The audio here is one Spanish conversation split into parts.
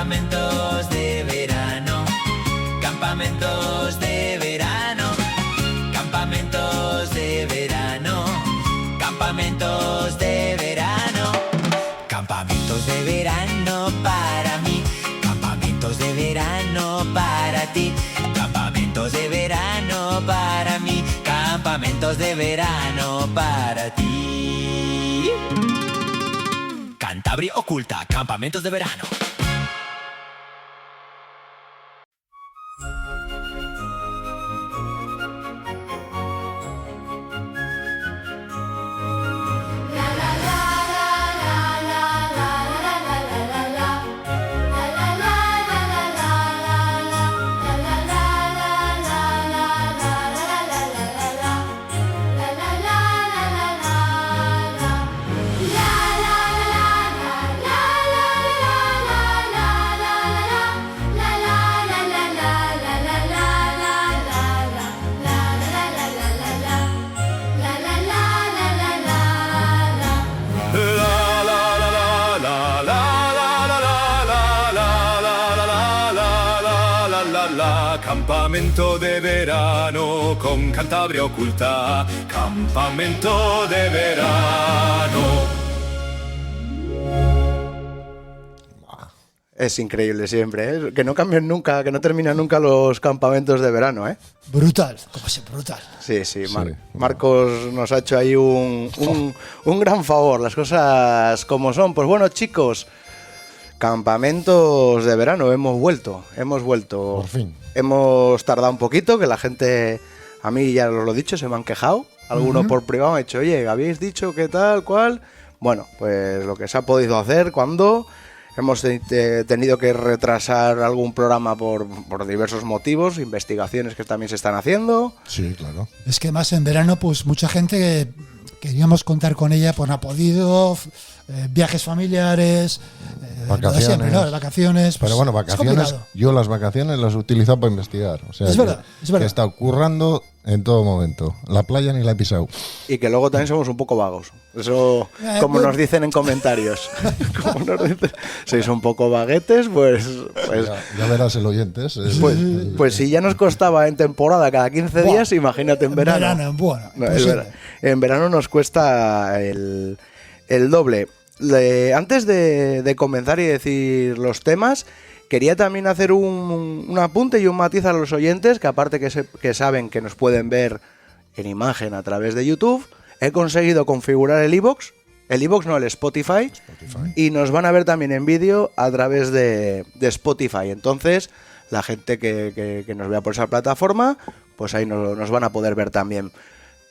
Campamentos de verano, campamentos de verano, campamentos de verano, campamentos de verano, campamentos de verano para mí, campamentos de verano para ti, campamentos de verano para mí, campamentos de verano para ti. Cantabria Oculta, campamentos de verano. Campamento de verano con Cantabria Oculta. Campamento de verano. Es increíble siempre, ¿eh? Que no cambian nunca, que no terminan nunca los campamentos de verano, ¿eh? Brutal, como siempre, brutal. Sí, Marcos nos ha hecho ahí un gran favor, las cosas como son. Pues bueno, chicos, campamentos de verano, hemos vuelto. Por fin. Hemos tardado un poquito, que la gente, a mí ya os lo he dicho, se me han quejado. Algunos por privado me han dicho, oye, ¿habéis dicho qué tal, cuál? Bueno, pues lo que se ha podido hacer cuando hemos tenido que retrasar algún programa por diversos motivos, investigaciones que también se están haciendo. Sí, claro. Es que más en verano, pues mucha gente queríamos contar con ella, pues no ha podido, viajes familiares, vacaciones. Siempre, ¿no? Vacaciones. Pero bueno, vacaciones, yo las vacaciones las he utilizado para investigar. O sea, es verdad. Que he estado currando en todo momento. La playa ni la he pisado. Y que luego también somos un poco vagos. Eso, como nos dicen en comentarios. Como nos dicen, sois un poco vaguetes, pues ya verás el oyentes. Pues si ya nos costaba en temporada cada 15 días, imagínate en verano. En verano nos cuesta el doble. Antes de comenzar y decir los temas, quería también hacer un apunte y un matiz a los oyentes, que aparte que saben que nos pueden ver en imagen a través de YouTube, he conseguido configurar el iVoox, el Spotify, y nos van a ver también en vídeo a través de Spotify. Entonces, la gente que nos vea por esa plataforma, pues ahí nos van a poder ver también.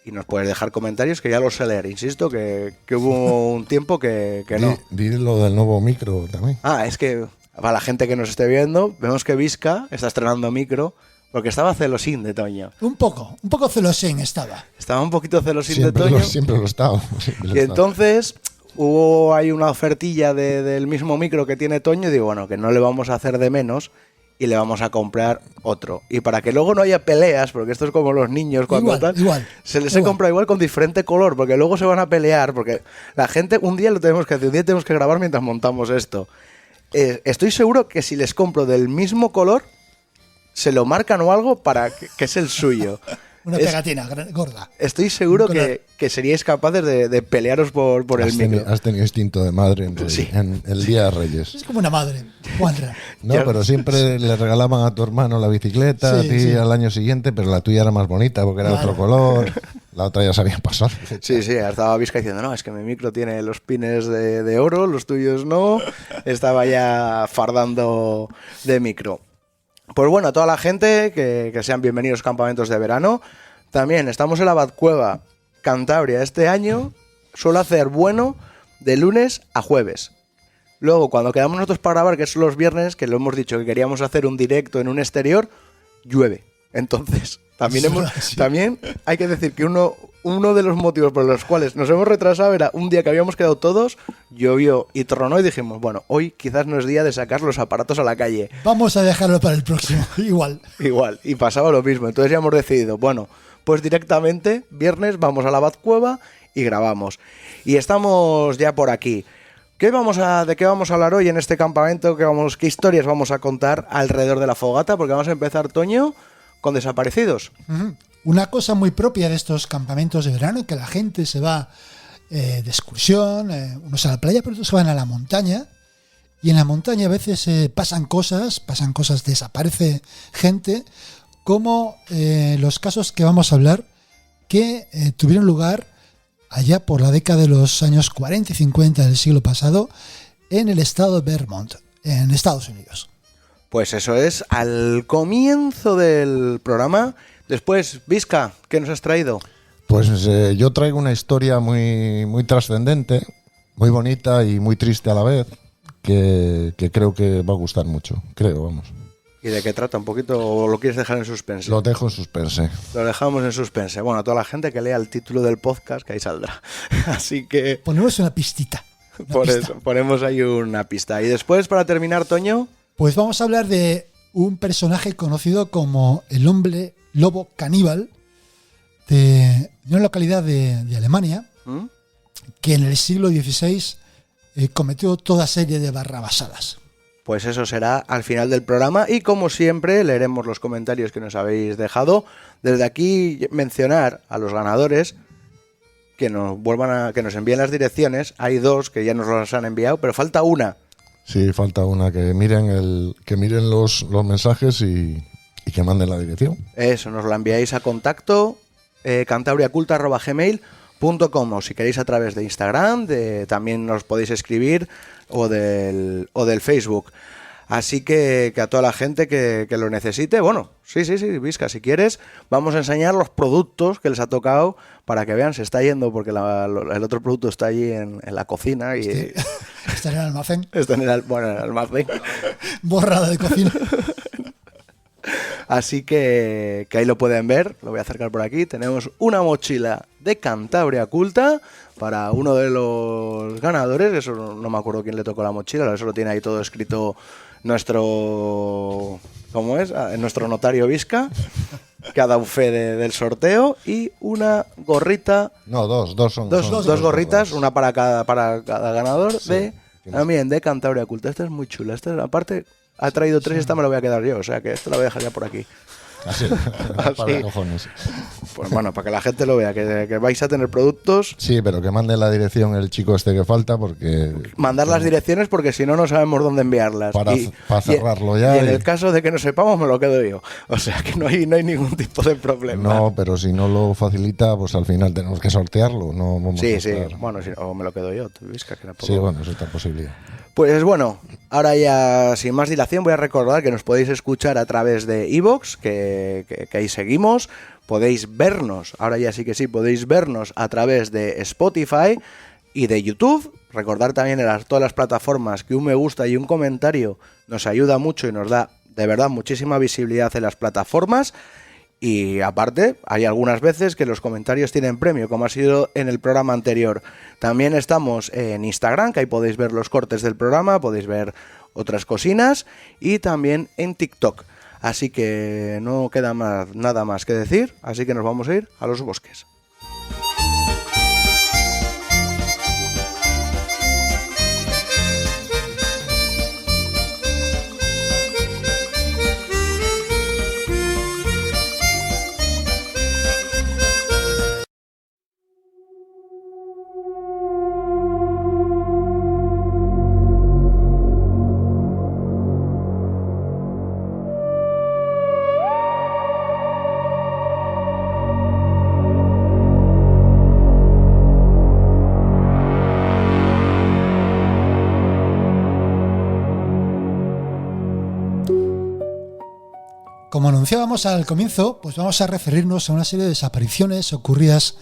Y nos puedes dejar comentarios que ya los sé leer. Insisto que hubo un tiempo que no. Di lo del nuevo micro también. Es que para la gente que nos esté viendo, vemos que Vizca está estrenando micro, porque estaba celosín de Toño. Un poco celosín estaba. Estaba un poquito celosín de Toño. Siempre lo he estado. Y entonces hubo ahí una ofertilla del mismo micro que tiene Toño y digo, bueno, que no le vamos a hacer de menos y le vamos a comprar otro. Y para que luego no haya peleas, porque esto es como los niños cuando se les compra igual con diferente color, porque luego se van a pelear, porque la gente, un día tenemos que grabar mientras montamos esto. Estoy seguro que si les compro del mismo color, se lo marcan o algo para que es el suyo. Una pegatina gorda. Estoy seguro que seríais capaces de pelearos por el micro. Has tenido instinto de madre en el Día de Reyes. Es como una madre, Juanra. No, pero siempre le regalaban a tu hermano la bicicleta, a ti al año siguiente, pero la tuya era más bonita porque era de otro color. La otra ya sabía pasar. Sí, estaba Vizca diciendo, no, es que mi micro tiene los pines de oro, los tuyos no. Estaba ya fardando de micro. Pues bueno, a toda la gente que sean bienvenidos a campamentos de verano. También estamos en la Batcueva, Cantabria. Este año suele hacer bueno de lunes a jueves. Luego, cuando quedamos nosotros para grabar, que son los viernes, que lo hemos dicho que queríamos hacer un directo en un exterior, llueve. Entonces, también hay que decir que uno de los motivos por los cuales nos hemos retrasado era un día que habíamos quedado todos, llovió y tronó y dijimos, bueno, hoy quizás no es día de sacar los aparatos a la calle. Vamos a dejarlo para el próximo, igual. Y pasaba lo mismo. Entonces ya hemos decidido, bueno, pues directamente, viernes, vamos a la Batcueva y grabamos. Y estamos ya por aquí. ¿De qué vamos a hablar hoy en este campamento? ¿Qué historias vamos a contar alrededor de la fogata? Porque vamos a empezar, Toño, con desaparecidos. Una cosa muy propia de estos campamentos de verano, que la gente se va de excursión, unos a la playa, pero otros se van a la montaña. Y en la montaña a veces pasan cosas, desaparece gente, como los casos que vamos a hablar, que tuvieron lugar allá por la década de los años 40 y 50 del siglo pasado en el estado de Vermont, en Estados Unidos. Pues eso es al comienzo del programa. Después, Vizca, ¿qué nos has traído? Pues yo traigo una historia muy, muy trascendente, muy bonita y muy triste a la vez, que creo que va a gustar mucho, vamos. ¿Y de qué trata un poquito o lo quieres dejar en suspense? Lo dejo en suspense. Lo dejamos en suspense. Bueno, a toda la gente que lea el título del podcast, que ahí saldrá. Así que... Ponemos una pistita. Eso, ponemos ahí una pista. Y después, para terminar, Toño... Pues vamos a hablar de un personaje conocido como el hombre lobo caníbal de una localidad de Alemania, que en el siglo XVI cometió toda serie de barrabasadas. Pues eso será al final del programa y como siempre leeremos los comentarios que nos habéis dejado. Desde aquí mencionar a los ganadores que nos envíen las direcciones. Hay 2 que ya nos las han enviado, pero falta una. Sí, falta una, que miren los mensajes y que manden la dirección. Eso, nos la enviáis a contacto cantabriaculta@gmail.com, o si queréis a través de Instagram, también nos podéis escribir o del Facebook. Así que a toda la gente que lo necesite, bueno, sí, Vizca, si quieres, vamos a enseñar los productos que les ha tocado para que vean, se está yendo, porque el otro producto está allí en la cocina. Y sí, está en el almacén. Está en el almacén. Borrado de cocina. Así que ahí lo pueden ver, lo voy a acercar por aquí. Tenemos una mochila de Cantabria Culta para uno de los ganadores. Eso no me acuerdo quién le tocó la mochila, eso lo tiene ahí todo escrito nuestro notario Vizca, que ha dado fe del sorteo. Y una gorrita. No, dos gorritas, una para cada ganador, sí, también de Cantabria Culta. Esta es muy chula. Esta aparte ha traído 3 y esta me la voy a quedar yo, o sea que esto la voy a dejar ya por aquí. Así. Para cojones. Pues bueno, para que la gente lo vea, que vais a tener productos. Sí, pero que mande la dirección el chico este que falta, porque... Mandar las direcciones, porque si no, no sabemos dónde enviarlas. Para cerrarlo ya. Y en el caso de que no sepamos, me lo quedo yo. O sea que no hay ningún tipo de problema. No, pero si no lo facilita, pues al final tenemos que sortearlo. No vamos sí. Bueno, o me lo quedo yo. Vizca, que sí, bueno, eso está posible. Pues bueno, ahora ya sin más dilación voy a recordar que nos podéis escuchar a través de iVoox, que ahí seguimos. Podéis vernos, ahora ya sí que sí, podéis vernos a través de Spotify y de YouTube. Recordar también en todas las plataformas que un me gusta y un comentario nos ayuda mucho y nos da de verdad muchísima visibilidad en las plataformas. Y aparte, hay algunas veces que los comentarios tienen premio, como ha sido en el programa anterior. También estamos en Instagram, que ahí podéis ver los cortes del programa, podéis ver otras cocinas, y también en TikTok. Así que no queda nada más que decir, así que nos vamos a ir a los bosques. Como anunciábamos al comienzo, pues vamos a referirnos a una serie de desapariciones ocurridas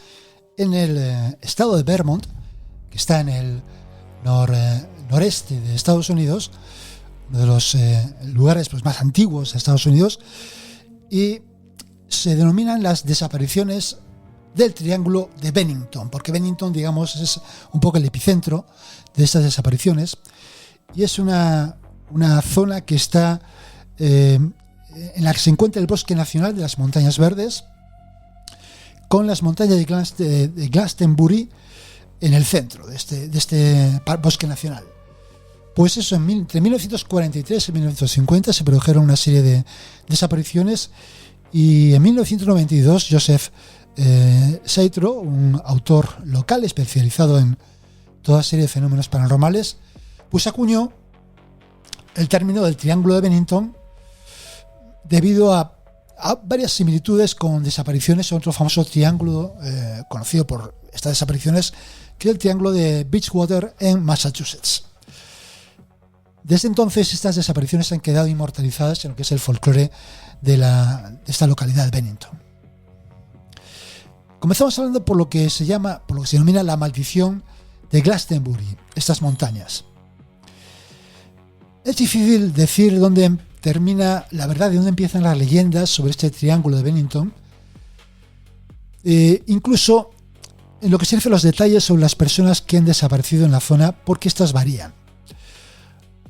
en el estado de Vermont, que está en el noreste de Estados Unidos, uno de los lugares pues, más antiguos de Estados Unidos, y se denominan las desapariciones del Triángulo de Bennington, porque Bennington, digamos, es un poco el epicentro de estas desapariciones, y es una zona que está en la que se encuentra el Bosque Nacional de las Montañas Verdes, con las montañas de Glastonbury en el centro de este bosque nacional. Pues eso, entre 1943 y 1950 se produjeron una serie de desapariciones y en 1992 Joseph Seitro, un autor local especializado en toda serie de fenómenos paranormales, pues acuñó el término del Triángulo de Bennington debido a varias similitudes con desapariciones en otro famoso triángulo conocido por estas desapariciones, que es el Triángulo de Beachwater en Massachusetts. Desde entonces estas desapariciones han quedado inmortalizadas en lo que es el folclore de esta localidad de Bennington. Comenzamos hablando por lo que se denomina la maldición de Glastonbury, estas montañas. Es difícil decir dónde termina la verdad, de dónde empiezan las leyendas sobre este triángulo de Bennington, incluso en lo que se refiere a los detalles sobre las personas que han desaparecido en la zona, porque estas varían.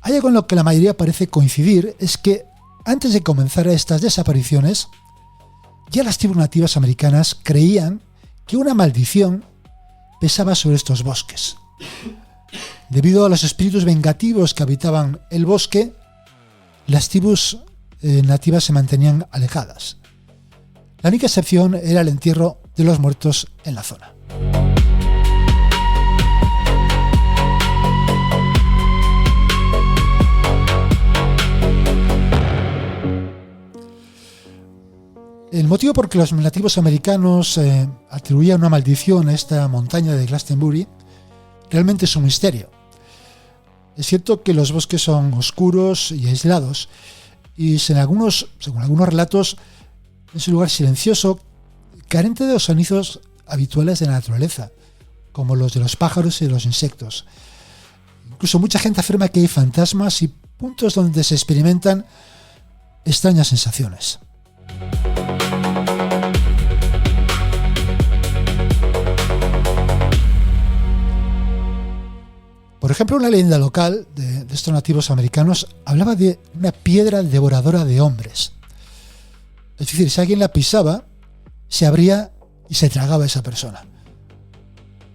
Hay algo en lo que la mayoría parece coincidir, es que antes de comenzar estas desapariciones, ya las tribus nativas americanas creían que una maldición pesaba sobre estos bosques. Debido a los espíritus vengativos que habitaban el bosque, las tribus nativas se mantenían alejadas. La única excepción era el entierro de los muertos en la zona. El motivo por que los nativos americanos atribuían una maldición a esta montaña de Glastonbury realmente es un misterio. Es cierto que los bosques son oscuros y aislados, y según algunos relatos, es un lugar silencioso, carente de los sonidos habituales de la naturaleza, como los de los pájaros y de los insectos. Incluso mucha gente afirma que hay fantasmas y puntos donde se experimentan extrañas sensaciones. Por ejemplo, una leyenda local de estos nativos americanos hablaba de una piedra devoradora de hombres. Es decir, si alguien la pisaba, se abría y se tragaba a esa persona.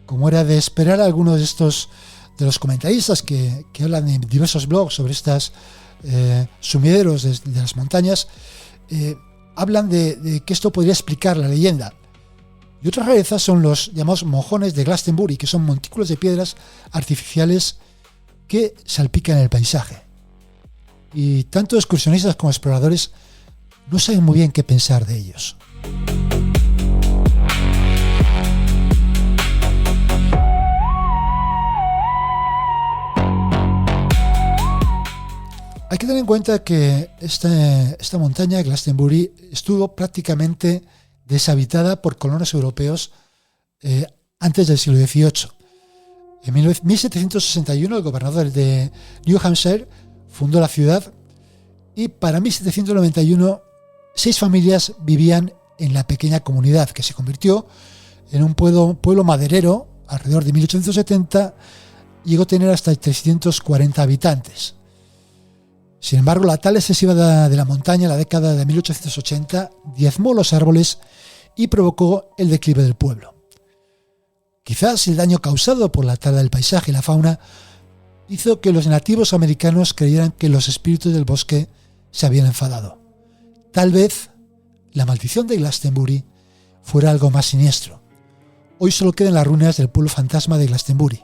Como era de esperar, algunos de los comentaristas que hablan en diversos blogs sobre estas sumideros de las montañas, hablan de que esto podría explicar la leyenda. Y otras rarezas son los llamados mojones de Glastonbury, que son montículos de piedras artificiales que salpican el paisaje. Y tanto excursionistas como exploradores no saben muy bien qué pensar de ellos. Hay que tener en cuenta que esta montaña, Glastonbury, estuvo prácticamente deshabitada por colonos europeos antes del siglo XVIII. En 1761 el gobernador de New Hampshire fundó la ciudad y para 1791 6 familias vivían en la pequeña comunidad, que se convirtió en un pueblo maderero. Alrededor de 1870 llegó a tener hasta 340 habitantes. Sin embargo, la tala excesiva de la montaña en la década de 1880 diezmó los árboles y provocó el declive del pueblo. Quizás el daño causado por la tala del paisaje y la fauna hizo que los nativos americanos creyeran que los espíritus del bosque se habían enfadado. Tal vez la maldición de Glastonbury fuera algo más siniestro. Hoy solo quedan las ruinas del pueblo fantasma de Glastonbury,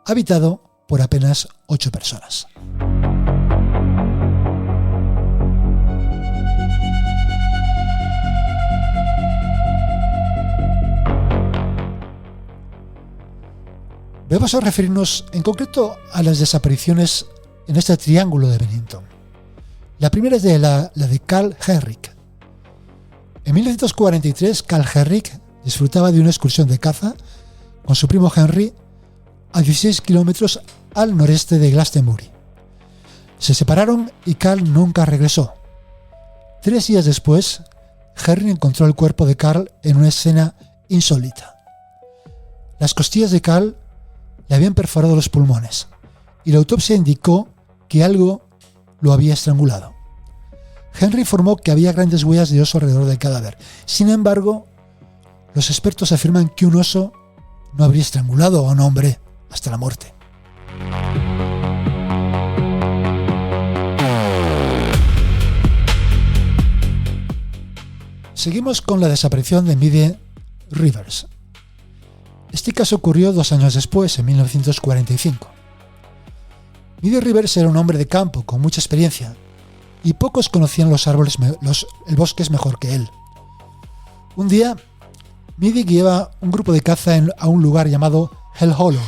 habitado por apenas 8 personas. Vamos a referirnos en concreto a las desapariciones en este triángulo de Bennington. La primera es la de Carl Henrik. En 1943, Carl Henrik disfrutaba de una excursión de caza con su primo Henry a 16 kilómetros al noreste de Glastonbury. Se separaron y Carl nunca regresó. 3 días después, Henry encontró el cuerpo de Carl en una escena insólita. Las costillas de Carl le habían perforado los pulmones y la autopsia indicó que algo lo había estrangulado. Henry informó que había grandes huellas de oso alrededor del cadáver. Sin embargo, los expertos afirman que un oso no habría estrangulado a un hombre hasta la muerte. Seguimos con la desaparición de Mide Rivers. Este caso ocurrió 2 años después, en 1945. Mide Rivers era un hombre de campo con mucha experiencia y pocos conocían los árboles, el bosque mejor que él. Un día, Mide guiaba un grupo de caza a un lugar llamado Hell Hollow.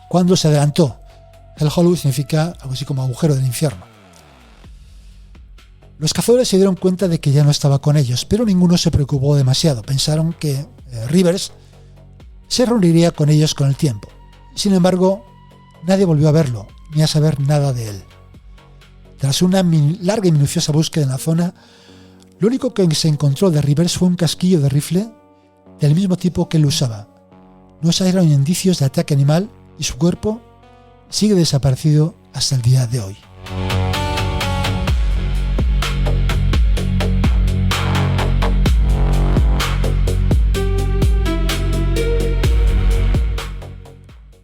Cuando se adelantó, Hell Hollow significa algo así como agujero del infierno. Los cazadores se dieron cuenta de que ya no estaba con ellos, pero ninguno se preocupó demasiado. Pensaron que Rivers se reuniría con ellos con el tiempo. Sin embargo, nadie volvió a verlo, ni a saber nada de él. Tras una larga y minuciosa búsqueda en la zona, lo único que se encontró de Rivers fue un casquillo de rifle del mismo tipo que él usaba. No se hallaron indicios de ataque animal y su cuerpo sigue desaparecido hasta el día de hoy.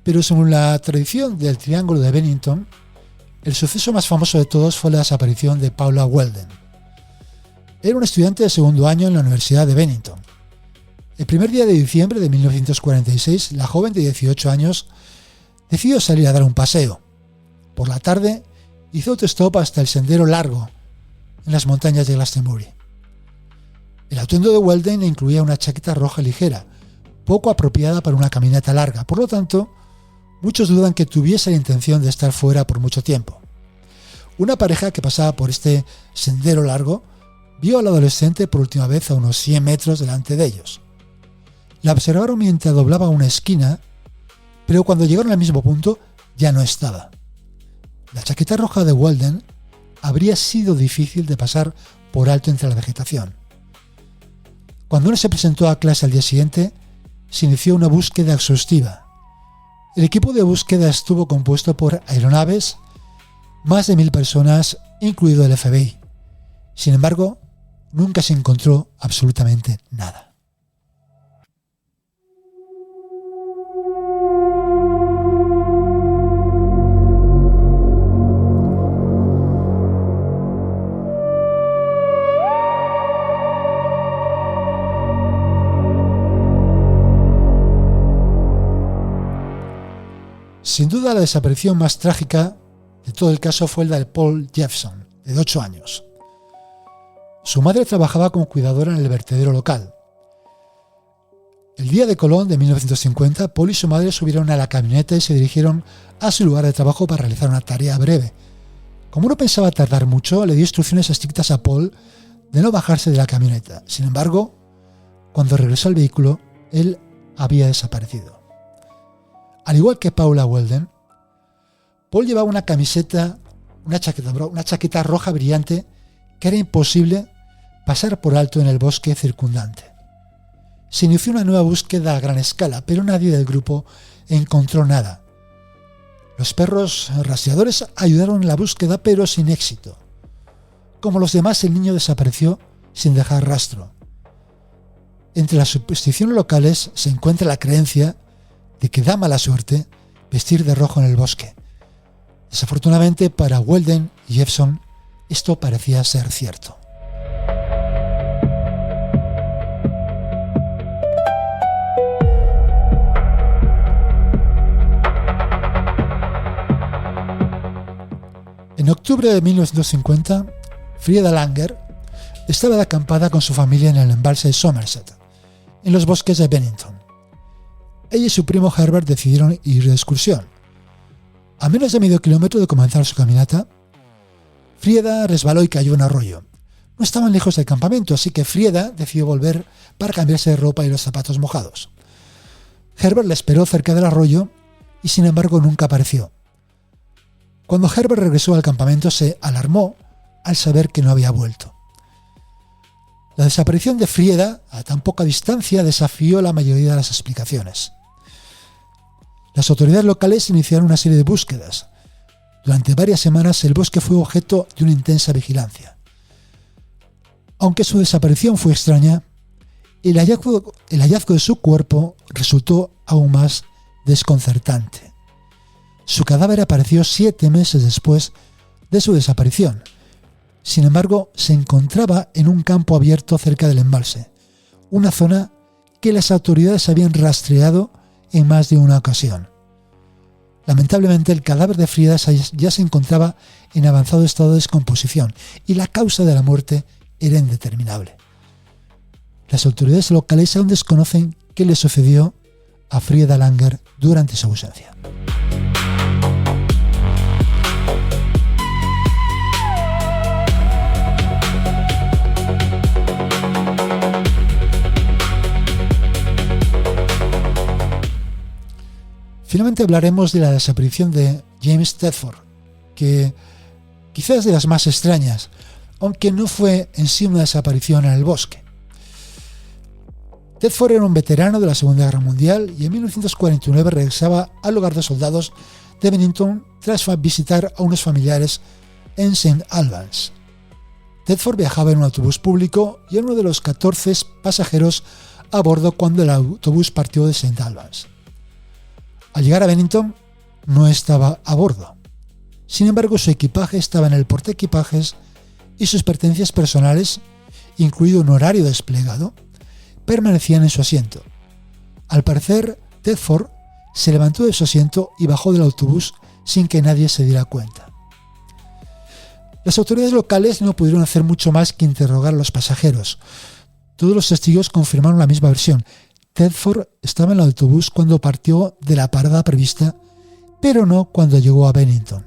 Pero según la tradición del Triángulo de Bennington, el suceso más famoso de todos fue la desaparición de Paula Weldon. Era un estudiante de segundo año en la Universidad de Bennington. El primer día de diciembre de 1946, la joven de 18 años decidió salir a dar un paseo. Por la tarde, hizo autostop hasta el Sendero Largo, en las montañas de Glastonbury. El atuendo de Weldon incluía una chaqueta roja ligera, poco apropiada para una caminata larga, por lo tanto, muchos dudan que tuviese la intención de estar fuera por mucho tiempo. Una pareja que pasaba por este sendero largo vio al adolescente por última vez a unos 100 metros delante de ellos. La observaron mientras doblaba una esquina, pero cuando llegaron al mismo punto ya no estaba. La chaqueta roja de Weldon habría sido difícil de pasar por alto entre la vegetación. Cuando uno se presentó a clase al día siguiente, se inició una búsqueda exhaustiva. El equipo de búsqueda estuvo compuesto por aeronaves, más de 1000 personas, incluido el FBI. Sin embargo, nunca se encontró absolutamente nada. Sin duda, la desaparición más trágica de todo el caso fue la de Paul Jeffson, de 8 años. Su madre trabajaba como cuidadora en el vertedero local. El día de Colón de 1950, Paul y su madre subieron a la camioneta y se dirigieron a su lugar de trabajo para realizar una tarea breve. Como no pensaba tardar mucho, le dio instrucciones estrictas a Paul de no bajarse de la camioneta. Sin embargo, cuando regresó al vehículo, él había desaparecido. Al igual que Paula Weldon, Paul llevaba una chaqueta roja brillante que era imposible pasar por alto en el bosque circundante. Se inició una nueva búsqueda a gran escala, pero nadie del grupo encontró nada. Los perros rastreadores ayudaron en la búsqueda, pero sin éxito. Como los demás, el niño desapareció sin dejar rastro. Entre las supersticiones locales se encuentra la creencia de que da mala suerte vestir de rojo en el bosque. Desafortunadamente para Weldon y Jeffson, esto parecía ser cierto. En octubre de 1950, Frieda Langer estaba de acampada con su familia en el embalse de Somerset, en los bosques de Bennington. Ella y su primo Herbert decidieron ir de excursión. A menos de medio kilómetro de comenzar su caminata, Frieda resbaló y cayó en un arroyo. No estaban lejos del campamento, así que Frieda decidió volver para cambiarse de ropa y los zapatos mojados. Herbert la esperó cerca del arroyo y sin embargo nunca apareció. Cuando Herbert regresó al campamento se alarmó al saber que no había vuelto. La desaparición de Frieda a tan poca distancia desafió la mayoría de las explicaciones. Las autoridades locales iniciaron una serie de búsquedas. Durante varias semanas el bosque fue objeto de una intensa vigilancia. Aunque su desaparición fue extraña, El hallazgo de su cuerpo resultó aún más desconcertante. Su cadáver apareció 7 meses después de su desaparición. Sin embargo, se encontraba en un campo abierto cerca del embalse, una zona que las autoridades habían rastreado en más de una ocasión. Lamentablemente, el cadáver de Frida ya se encontraba en avanzado estado de descomposición y la causa de la muerte era indeterminable. Las autoridades locales aún desconocen qué le sucedió a Frida Langer durante su ausencia. Finalmente hablaremos de la desaparición de James Tedford, que quizás es de las más extrañas, aunque no fue en sí una desaparición en el bosque. Tedford era un veterano de la Segunda Guerra Mundial y en 1949 regresaba al hogar de soldados de Bennington tras visitar a unos familiares en St. Albans. Tedford viajaba en un autobús público y era uno de los 14 pasajeros a bordo cuando el autobús partió de St. Albans. Al llegar a Bennington, no estaba a bordo. Sin embargo, su equipaje estaba en el portaequipajes y sus pertenencias personales, incluido un horario desplegado, permanecían en su asiento. Al parecer, Tedford se levantó de su asiento y bajó del autobús sin que nadie se diera cuenta. Las autoridades locales no pudieron hacer mucho más que interrogar a los pasajeros. Todos los testigos confirmaron la misma versión. Tedford estaba en el autobús cuando partió de la parada prevista, pero no cuando llegó a Bennington.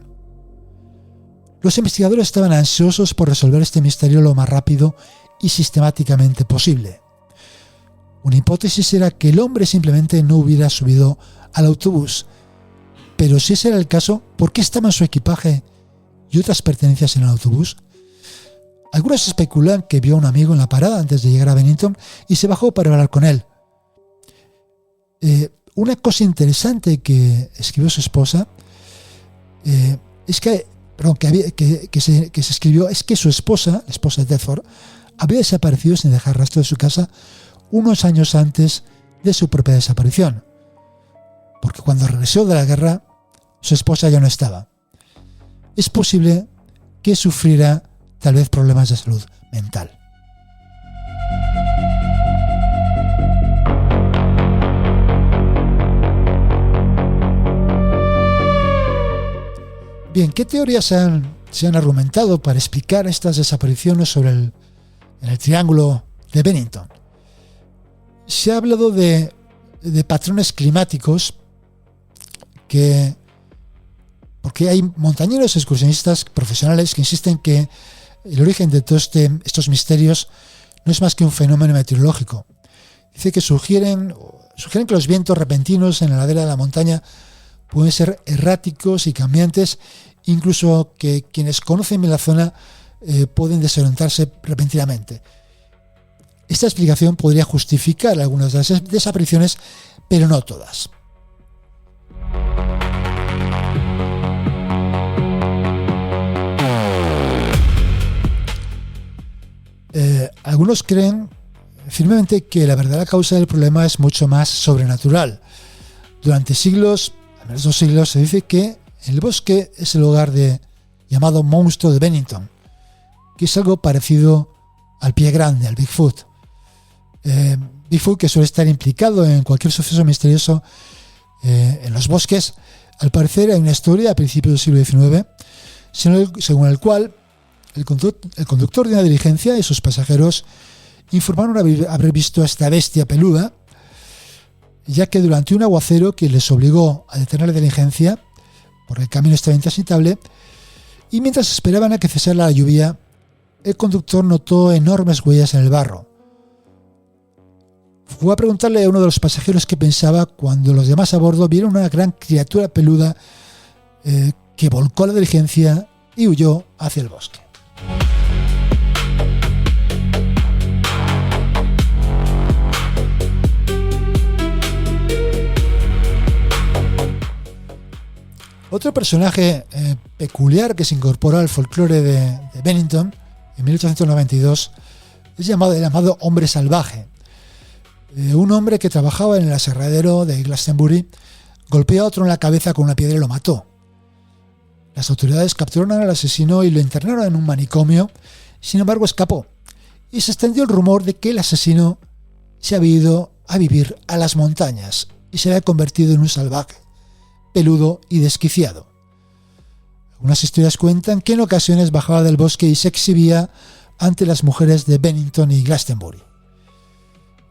Los investigadores estaban ansiosos por resolver este misterio lo más rápido y sistemáticamente posible. Una hipótesis era que el hombre simplemente no hubiera subido al autobús, pero si ese era el caso, ¿por qué estaban su equipaje y otras pertenencias en el autobús? Algunos especulan que vio a un amigo en la parada antes de llegar a Bennington y se bajó para hablar con él. Una cosa interesante que escribió su esposa se escribió es que su esposa, la esposa de Tedford, había desaparecido sin dejar rastro de su casa unos años antes de su propia desaparición, porque cuando regresó de la guerra su esposa ya no estaba. Es posible que sufriera tal vez problemas de salud mental. Bien, ¿qué teorías se han argumentado para explicar estas desapariciones en el Triángulo de Bennington? Se ha hablado de patrones climáticos porque hay montañeros excursionistas profesionales que insisten que el origen de todos estos misterios no es más que un fenómeno meteorológico. Dice que sugieren que los vientos repentinos en la ladera de la montaña pueden ser erráticos y cambiantes, incluso que quienes conocen bien la zona pueden desorientarse repentinamente. Esta explicación podría justificar algunas de las desapariciones, pero no todas. Algunos creen firmemente que la verdadera causa del problema es mucho más sobrenatural. Durante siglos, al menos 2 siglos, se dice que el bosque es el hogar llamado monstruo de Bennington, que es algo parecido al pie grande, al Bigfoot. Bigfoot, que suele estar implicado en cualquier suceso misterioso en los bosques. Al parecer hay una historia a principios del siglo XIX según el cual el conductor de una diligencia y sus pasajeros informaron haber visto a esta bestia peluda, ya que durante un aguacero que les obligó a detener la diligencia porque el camino estaba intransitable, y mientras esperaban a que cesara la lluvia, el conductor notó enormes huellas en el barro. Fue a preguntarle a uno de los pasajeros qué pensaba cuando los demás a bordo vieron una gran criatura peluda que volcó la diligencia y huyó hacia el bosque. Otro personaje peculiar que se incorporó al folclore de Bennington en 1892 es el llamado hombre salvaje. un hombre que trabajaba en el aserradero de Glastonbury golpeó a otro en la cabeza con una piedra y lo mató. Las autoridades capturaron al asesino y lo internaron en un manicomio. Sin embargo, escapó y se extendió el rumor de que el asesino se había ido a vivir a las montañas y se había convertido en un salvaje, peludo y desquiciado. Algunas historias cuentan que en ocasiones bajaba del bosque y se exhibía ante las mujeres de Bennington y Glastonbury.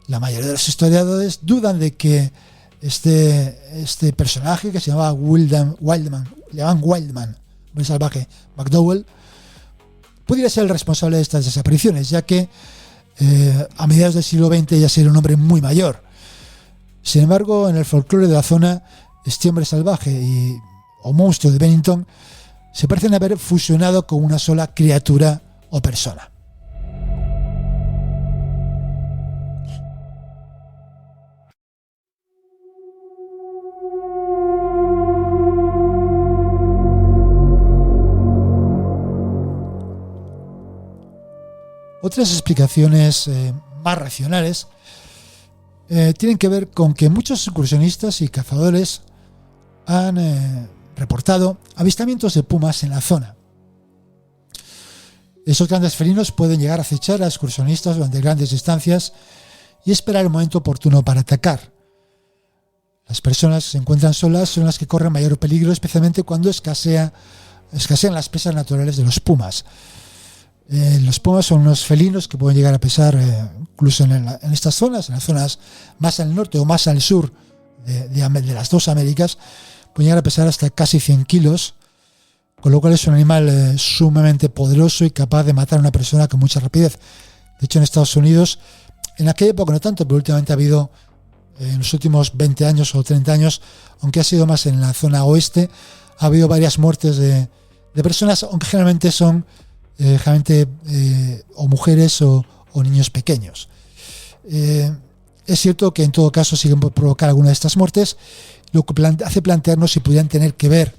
La mayoría de los historiadores dudan de que este personaje, que se llamaba Wildman, muy salvaje, McDowell, pudiera ser el responsable de estas desapariciones, ya que a mediados del siglo XX ya sería un hombre muy mayor. Sin embargo, en el folclore de la zona, este hombre salvaje o monstruo de Bennington se parecen haber fusionado con una sola criatura o persona. Otras explicaciones más racionales tienen que ver con que muchos excursionistas y cazadores han reportado avistamientos de pumas en la zona. Esos grandes felinos pueden llegar a acechar a excursionistas durante grandes distancias y esperar el momento oportuno para atacar. Las personas que se encuentran solas son las que corren mayor peligro, especialmente cuando escasean las presas naturales de los pumas. Los pumas son unos felinos que pueden llegar a pesar, incluso en estas zonas, en las zonas más al norte o más al sur de las dos Américas, pueden llegar a pesar hasta casi 100 kilos, con lo cual es un animal sumamente poderoso y capaz de matar a una persona con mucha rapidez. De hecho, en Estados Unidos, en aquella época no tanto, pero últimamente ha habido, en los últimos 20 años o 30 años, aunque ha sido más en la zona oeste, ha habido varias muertes de personas, aunque generalmente son o mujeres o niños pequeños. Es cierto que en todo caso siguen por provocar alguna de estas muertes, lo que hace plantearnos si pudieran tener que ver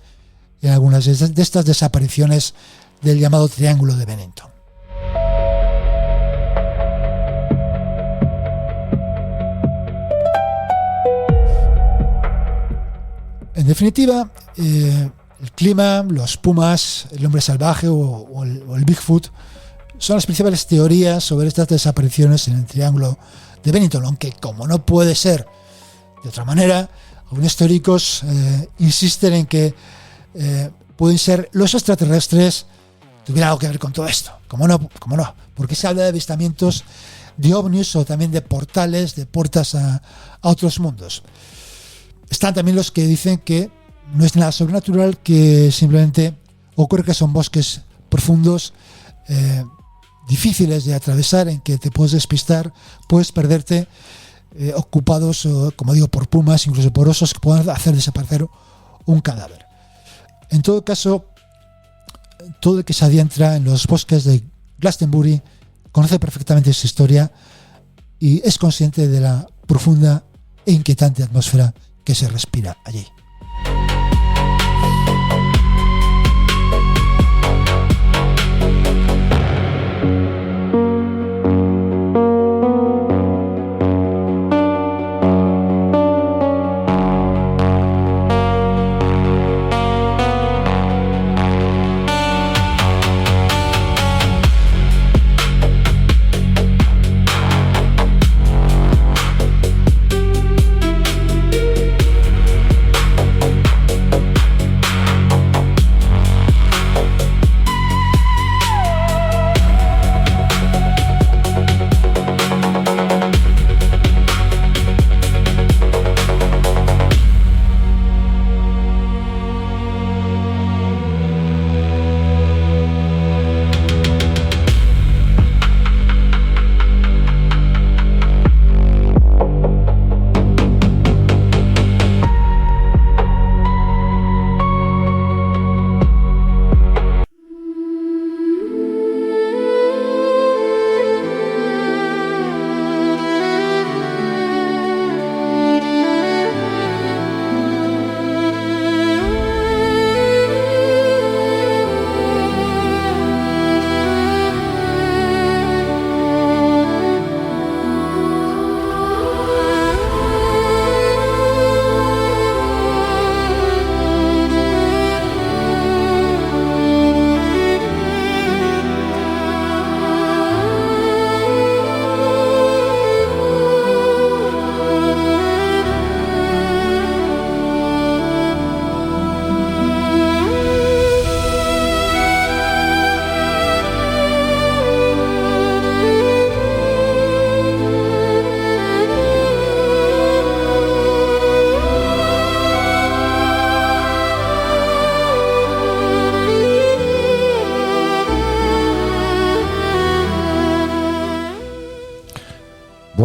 en algunas de estas desapariciones del llamado Triángulo de Bennington. En definitiva, el clima, los pumas, el hombre salvaje o el Bigfoot son las principales teorías sobre estas desapariciones en el Triángulo de Bennington, aunque como no puede ser de otra manera, algunos teóricos insisten en que pueden ser los extraterrestres tuviera algo que ver con todo esto. ¿Cómo no? Porque se habla de avistamientos de ovnis o también de portales, de puertas a otros mundos. Están también los que dicen que no es nada sobrenatural, que simplemente ocurre que son bosques profundos, difíciles de atravesar, en que te puedes despistar, puedes perderte, ocupados, como digo, por pumas, incluso por osos que pueden hacer desaparecer un cadáver. En todo caso, todo el que se adentra en los bosques de Glastonbury conoce perfectamente esa historia y es consciente de la profunda e inquietante atmósfera que se respira allí.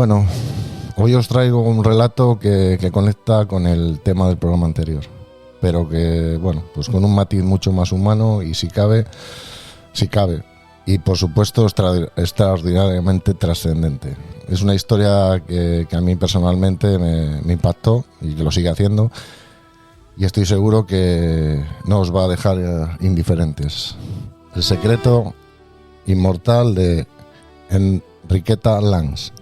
Bueno, hoy os traigo un relato que conecta con el tema del programa anterior, pero que, bueno, pues con un matiz mucho más humano y si cabe, y por supuesto extraordinariamente trascendente. Es una historia que a mí personalmente me impactó y que lo sigue haciendo, y estoy seguro que no os va a dejar indiferentes. El secreto inmortal de Henrietta Lacks.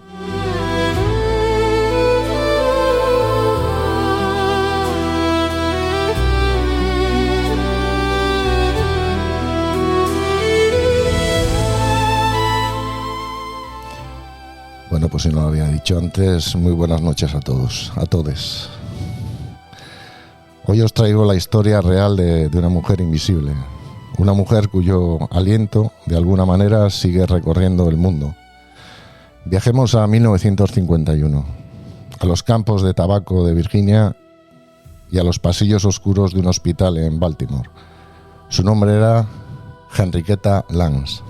Bueno, pues si no lo había dicho antes, muy buenas noches a todos, a todes. Hoy os traigo la historia real de una mujer invisible, una mujer cuyo aliento, de alguna manera, sigue recorriendo el mundo. Viajemos a 1951, a los campos de tabaco de Virginia y a los pasillos oscuros de un hospital en Baltimore. Su nombre era Henrietta Lacks.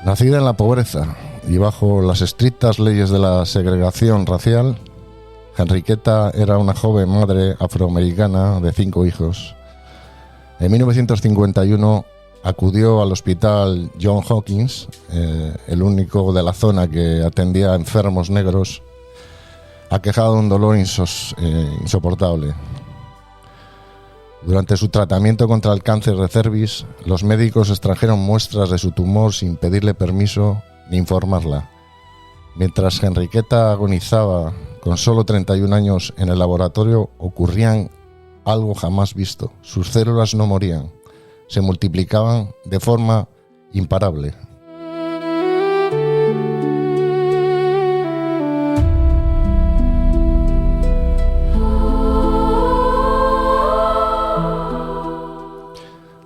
Nacida en la pobreza y bajo las estrictas leyes de la segregación racial, Henrietta era una joven madre afroamericana de 5 hijos. En 1951 acudió al hospital Johns Hopkins, el único de la zona que atendía a enfermos negros, aquejado de un dolor insoportable. Durante su tratamiento contra el cáncer de cervix, los médicos extrajeron muestras de su tumor sin pedirle permiso ni informarla. Mientras Henrietta agonizaba con solo 31 años en el laboratorio, ocurrían algo jamás visto. Sus células no morían, se multiplicaban de forma imparable.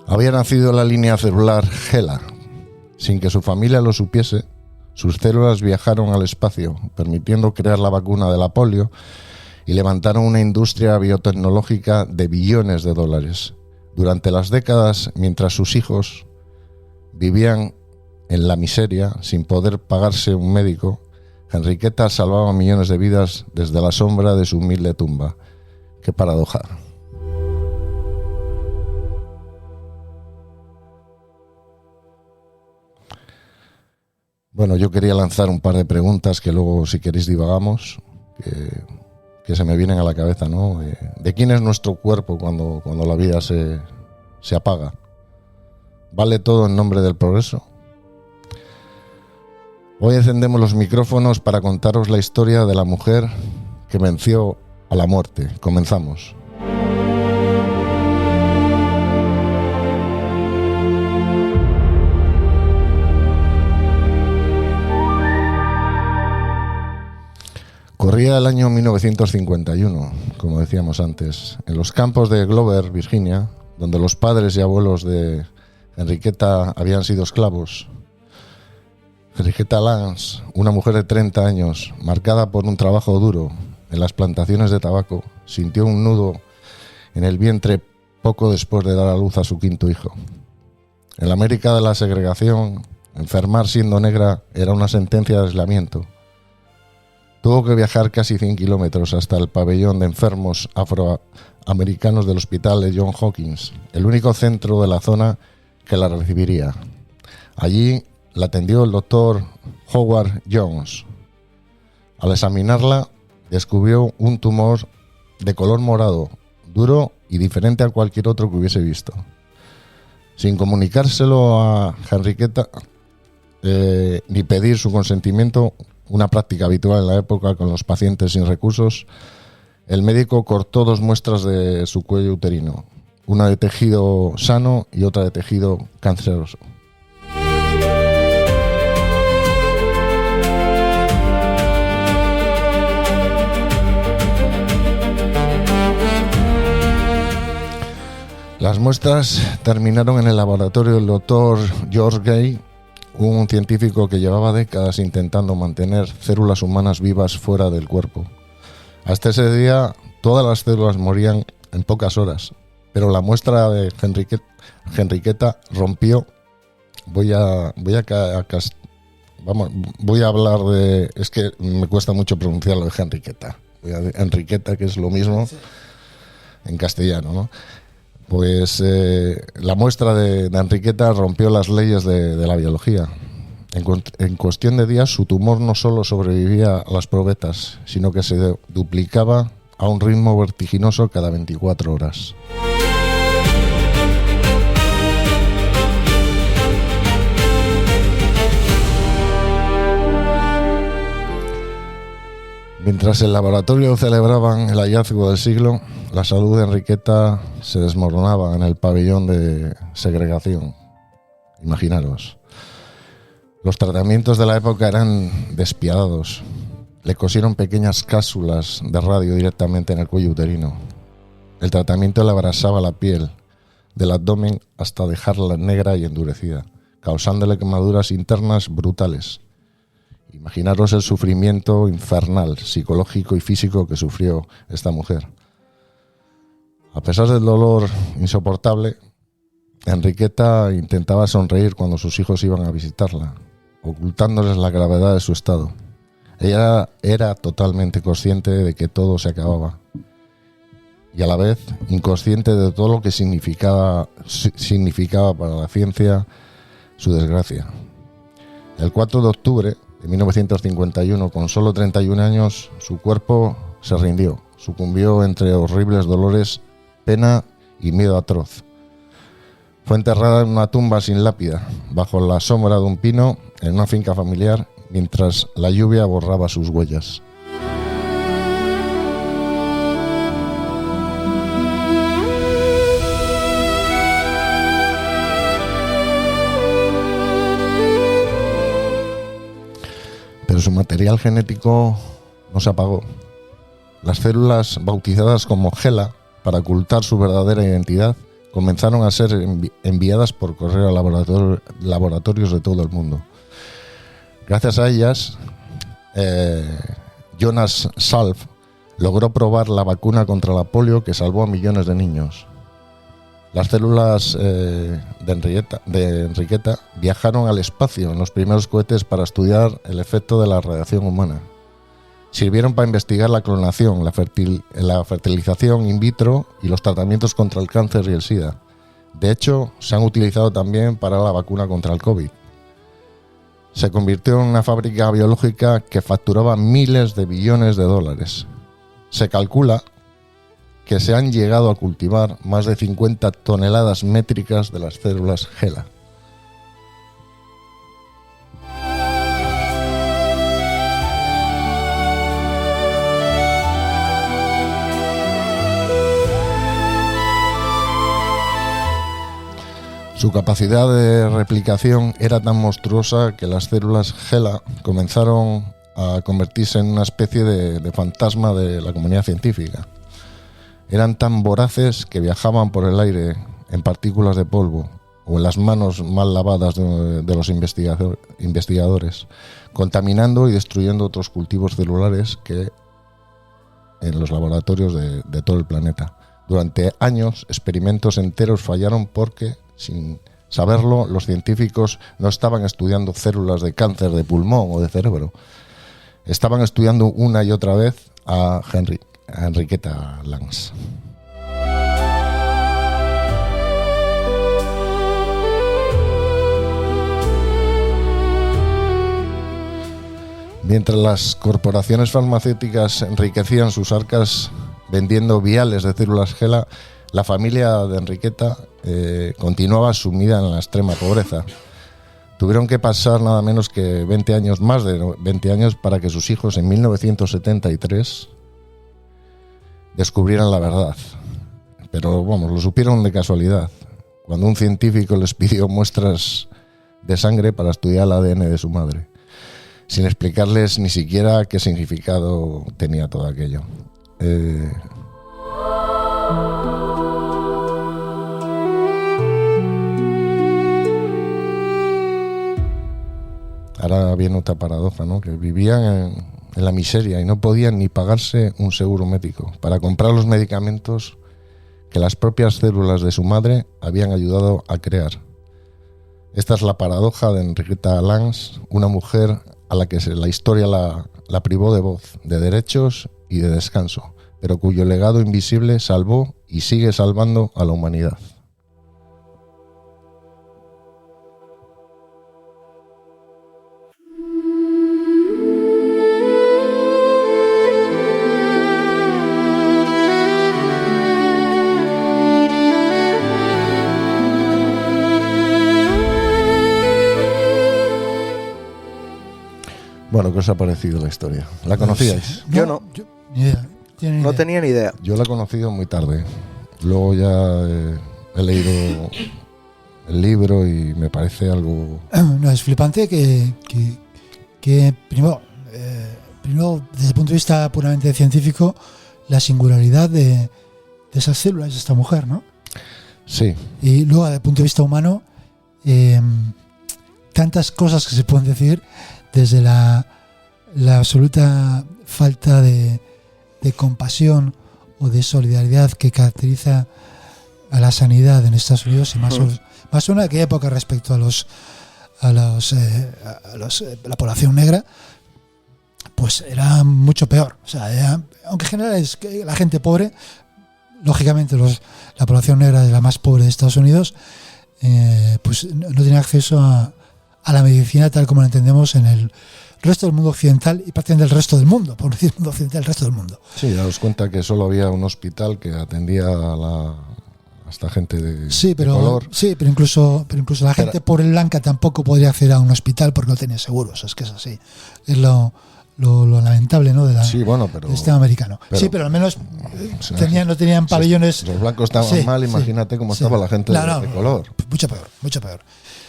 Había nacido en la línea celular HeLa. Sin que su familia lo supiese, sus células viajaron al espacio, permitiendo crear la vacuna de la polio y levantaron una industria biotecnológica de billones de dólares. Durante las décadas, mientras sus hijos vivían en la miseria, sin poder pagarse un médico, Henrietta salvaba millones de vidas desde la sombra de su humilde tumba. ¡Qué paradoja! Bueno, yo quería lanzar un par de preguntas que luego, si queréis, divagamos, que se me vienen a la cabeza, ¿no? ¿De quién es nuestro cuerpo cuando la vida se apaga? ¿Vale todo en nombre del progreso? Hoy encendemos los micrófonos para contaros la historia de la mujer que venció a la muerte. Comenzamos. Corría el año 1951, como decíamos antes, en los campos de Glover, Virginia, donde los padres y abuelos de Henrietta habían sido esclavos. Henrietta Lacks, una mujer de 30 años, marcada por un trabajo duro en las plantaciones de tabaco, sintió un nudo en el vientre poco después de dar a luz a su 5º hijo. En la América de la segregación, enfermar siendo negra era una sentencia de aislamiento. Tuvo que viajar casi 100 kilómetros hasta el pabellón de enfermos afroamericanos del hospital de Johns Hopkins, el único centro de la zona que la recibiría. Allí la atendió el doctor Howard Jones. Al examinarla, descubrió un tumor de color morado, duro y diferente a cualquier otro que hubiese visto. Sin comunicárselo a Henrietta ni pedir su consentimiento, una práctica habitual en la época con los pacientes sin recursos, el médico cortó 2 muestras de su cuello uterino, una de tejido sano y otra de tejido canceroso. Las muestras terminaron en el laboratorio del doctor George Gay, un científico que llevaba décadas intentando mantener células humanas vivas fuera del cuerpo. Hasta ese día, todas las células morían en pocas horas, pero la muestra de Henriqueta rompió. Voy a hablar de... Es que me cuesta mucho pronunciarlo de Henriqueta. Enriqueta, que es lo mismo en castellano, ¿no? Pues la muestra de Enriqueta rompió las leyes de la biología. En cuestión de días, su tumor no solo sobrevivía a las probetas, sino que se duplicaba a un ritmo vertiginoso cada 24 horas. Mientras el laboratorio celebraban el hallazgo del siglo, la salud de Enriqueta se desmoronaba en el pabellón de segregación. Imaginaros. Los tratamientos de la época eran despiadados. Le cosieron pequeñas cápsulas de radio directamente en el cuello uterino. El tratamiento le abrasaba la piel del abdomen hasta dejarla negra y endurecida, causándole quemaduras internas brutales. Imaginaros el sufrimiento infernal, psicológico y físico que sufrió esta mujer. A pesar del dolor insoportable, Enriqueta intentaba sonreír cuando sus hijos iban a visitarla, ocultándoles la gravedad de su estado. Ella era totalmente consciente de que todo se acababa y a la vez inconsciente de todo lo que significaba para la ciencia su desgracia. El 4 de octubre de 1951, con solo 31 años, su cuerpo se rindió, sucumbió entre horribles dolores, pena y miedo atroz. Fue enterrada en una tumba sin lápida, bajo la sombra de un pino, en una finca familiar, mientras la lluvia borraba sus huellas. Pero su material genético no se apagó. Las células bautizadas como HeLa, para ocultar su verdadera identidad, comenzaron a ser enviadas por correo a laboratorios de todo el mundo. Gracias a ellas, Jonas Salk logró probar la vacuna contra la polio que salvó a millones de niños. Las células de Enriqueta viajaron al espacio en los primeros cohetes para estudiar el efecto de la radiación humana. Sirvieron para investigar la clonación, la fertilización in vitro y los tratamientos contra el cáncer y el SIDA. De hecho, se han utilizado también para la vacuna contra el COVID. Se convirtió en una fábrica biológica que facturaba miles de billones de dólares. Se calcula que se han llegado a cultivar más de 50 toneladas métricas de las células HeLa. Su capacidad de replicación era tan monstruosa que las células HeLa comenzaron a convertirse en una especie de fantasma de la comunidad científica. Eran tan voraces que viajaban por el aire en partículas de polvo o en las manos mal lavadas de los investigadores, contaminando y destruyendo otros cultivos celulares que en los laboratorios de todo el planeta. Durante años, experimentos enteros fallaron porque, sin saberlo, los científicos no estaban estudiando células de cáncer de pulmón o de cerebro. Estaban estudiando una y otra vez a Enriqueta Lans. Mientras las corporaciones farmacéuticas enriquecían sus arcas vendiendo viales de células HeLa, la familia de Enriqueta continuaba sumida en la extrema pobreza. Tuvieron que pasar nada menos que más de 20 años para que sus hijos en 1973 descubrieran la verdad. Pero lo supieron de casualidad, cuando un científico les pidió muestras de sangre para estudiar el ADN de su madre, sin explicarles ni siquiera qué significado tenía todo aquello. bien otra paradoja, ¿no? Que vivían en la miseria y no podían ni pagarse un seguro médico para comprar los medicamentos que las propias células de su madre habían ayudado a crear. Esta es la paradoja de Enriqueta Lans, una mujer a la que la historia la privó de voz, de derechos y de descanso, pero cuyo legado invisible salvó y sigue salvando a la humanidad. Bueno, ¿qué os ha parecido la historia? ¿La conocíais? Yo no. Ni idea. No tenía ni idea. Yo la he conocido muy tarde. Luego ya he leído el libro y me parece algo... No, es flipante que primero, desde el punto de vista puramente científico, la singularidad de esas células de esta mujer, ¿no? Sí. Y luego, desde el punto de vista humano, tantas cosas que se pueden decir desde la absoluta falta de compasión o de solidaridad que caracteriza a la sanidad en Estados Unidos y más en aquella época respecto a la población negra, pues era mucho peor. O sea, aunque en general es que la gente pobre, lógicamente la población negra es la más pobre de Estados Unidos, pues no tiene acceso a la medicina tal como la entendemos en el resto del mundo occidental y prácticamente el resto del mundo, por decir mundo occidental, el resto del mundo. Sí, daos cuenta que solo había un hospital que atendía a esta gente de color. Sí, pero incluso la gente pobre blanca tampoco podría acceder a un hospital porque no tenía seguros, es que es así. Es lo lamentable, ¿no? Del sistema americano. Sí, pero al menos no tenían pabellones. Los blancos estaban mal, imagínate cómo estaba la gente de color. Mucho peor, mucho peor.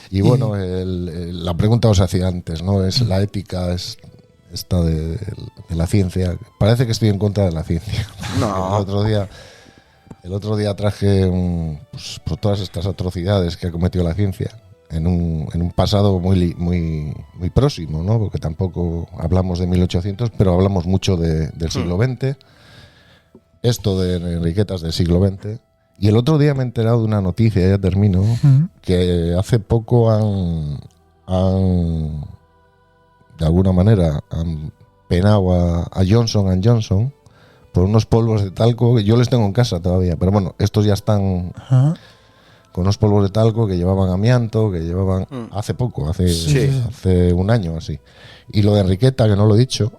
Y bueno, la pregunta os hacía antes, ¿no? Es la ética, es esta de la ciencia. Parece que estoy en contra de la ciencia. No. El otro día traje pues, por todas estas atrocidades que ha cometido la ciencia en un pasado muy próximo, ¿no? Porque tampoco hablamos de 1800, pero hablamos mucho del siglo XX. Esto de Enriquetas del siglo XX. Y el otro día me he enterado de una noticia, ya termino, que hace poco han de alguna manera han penado a Johnson & Johnson por unos polvos de talco que yo les tengo en casa todavía, pero bueno, estos ya están con unos polvos de talco que llevaban amianto, que llevaban hace poco, hace un año así. Y lo de Enriqueta, que no lo he dicho,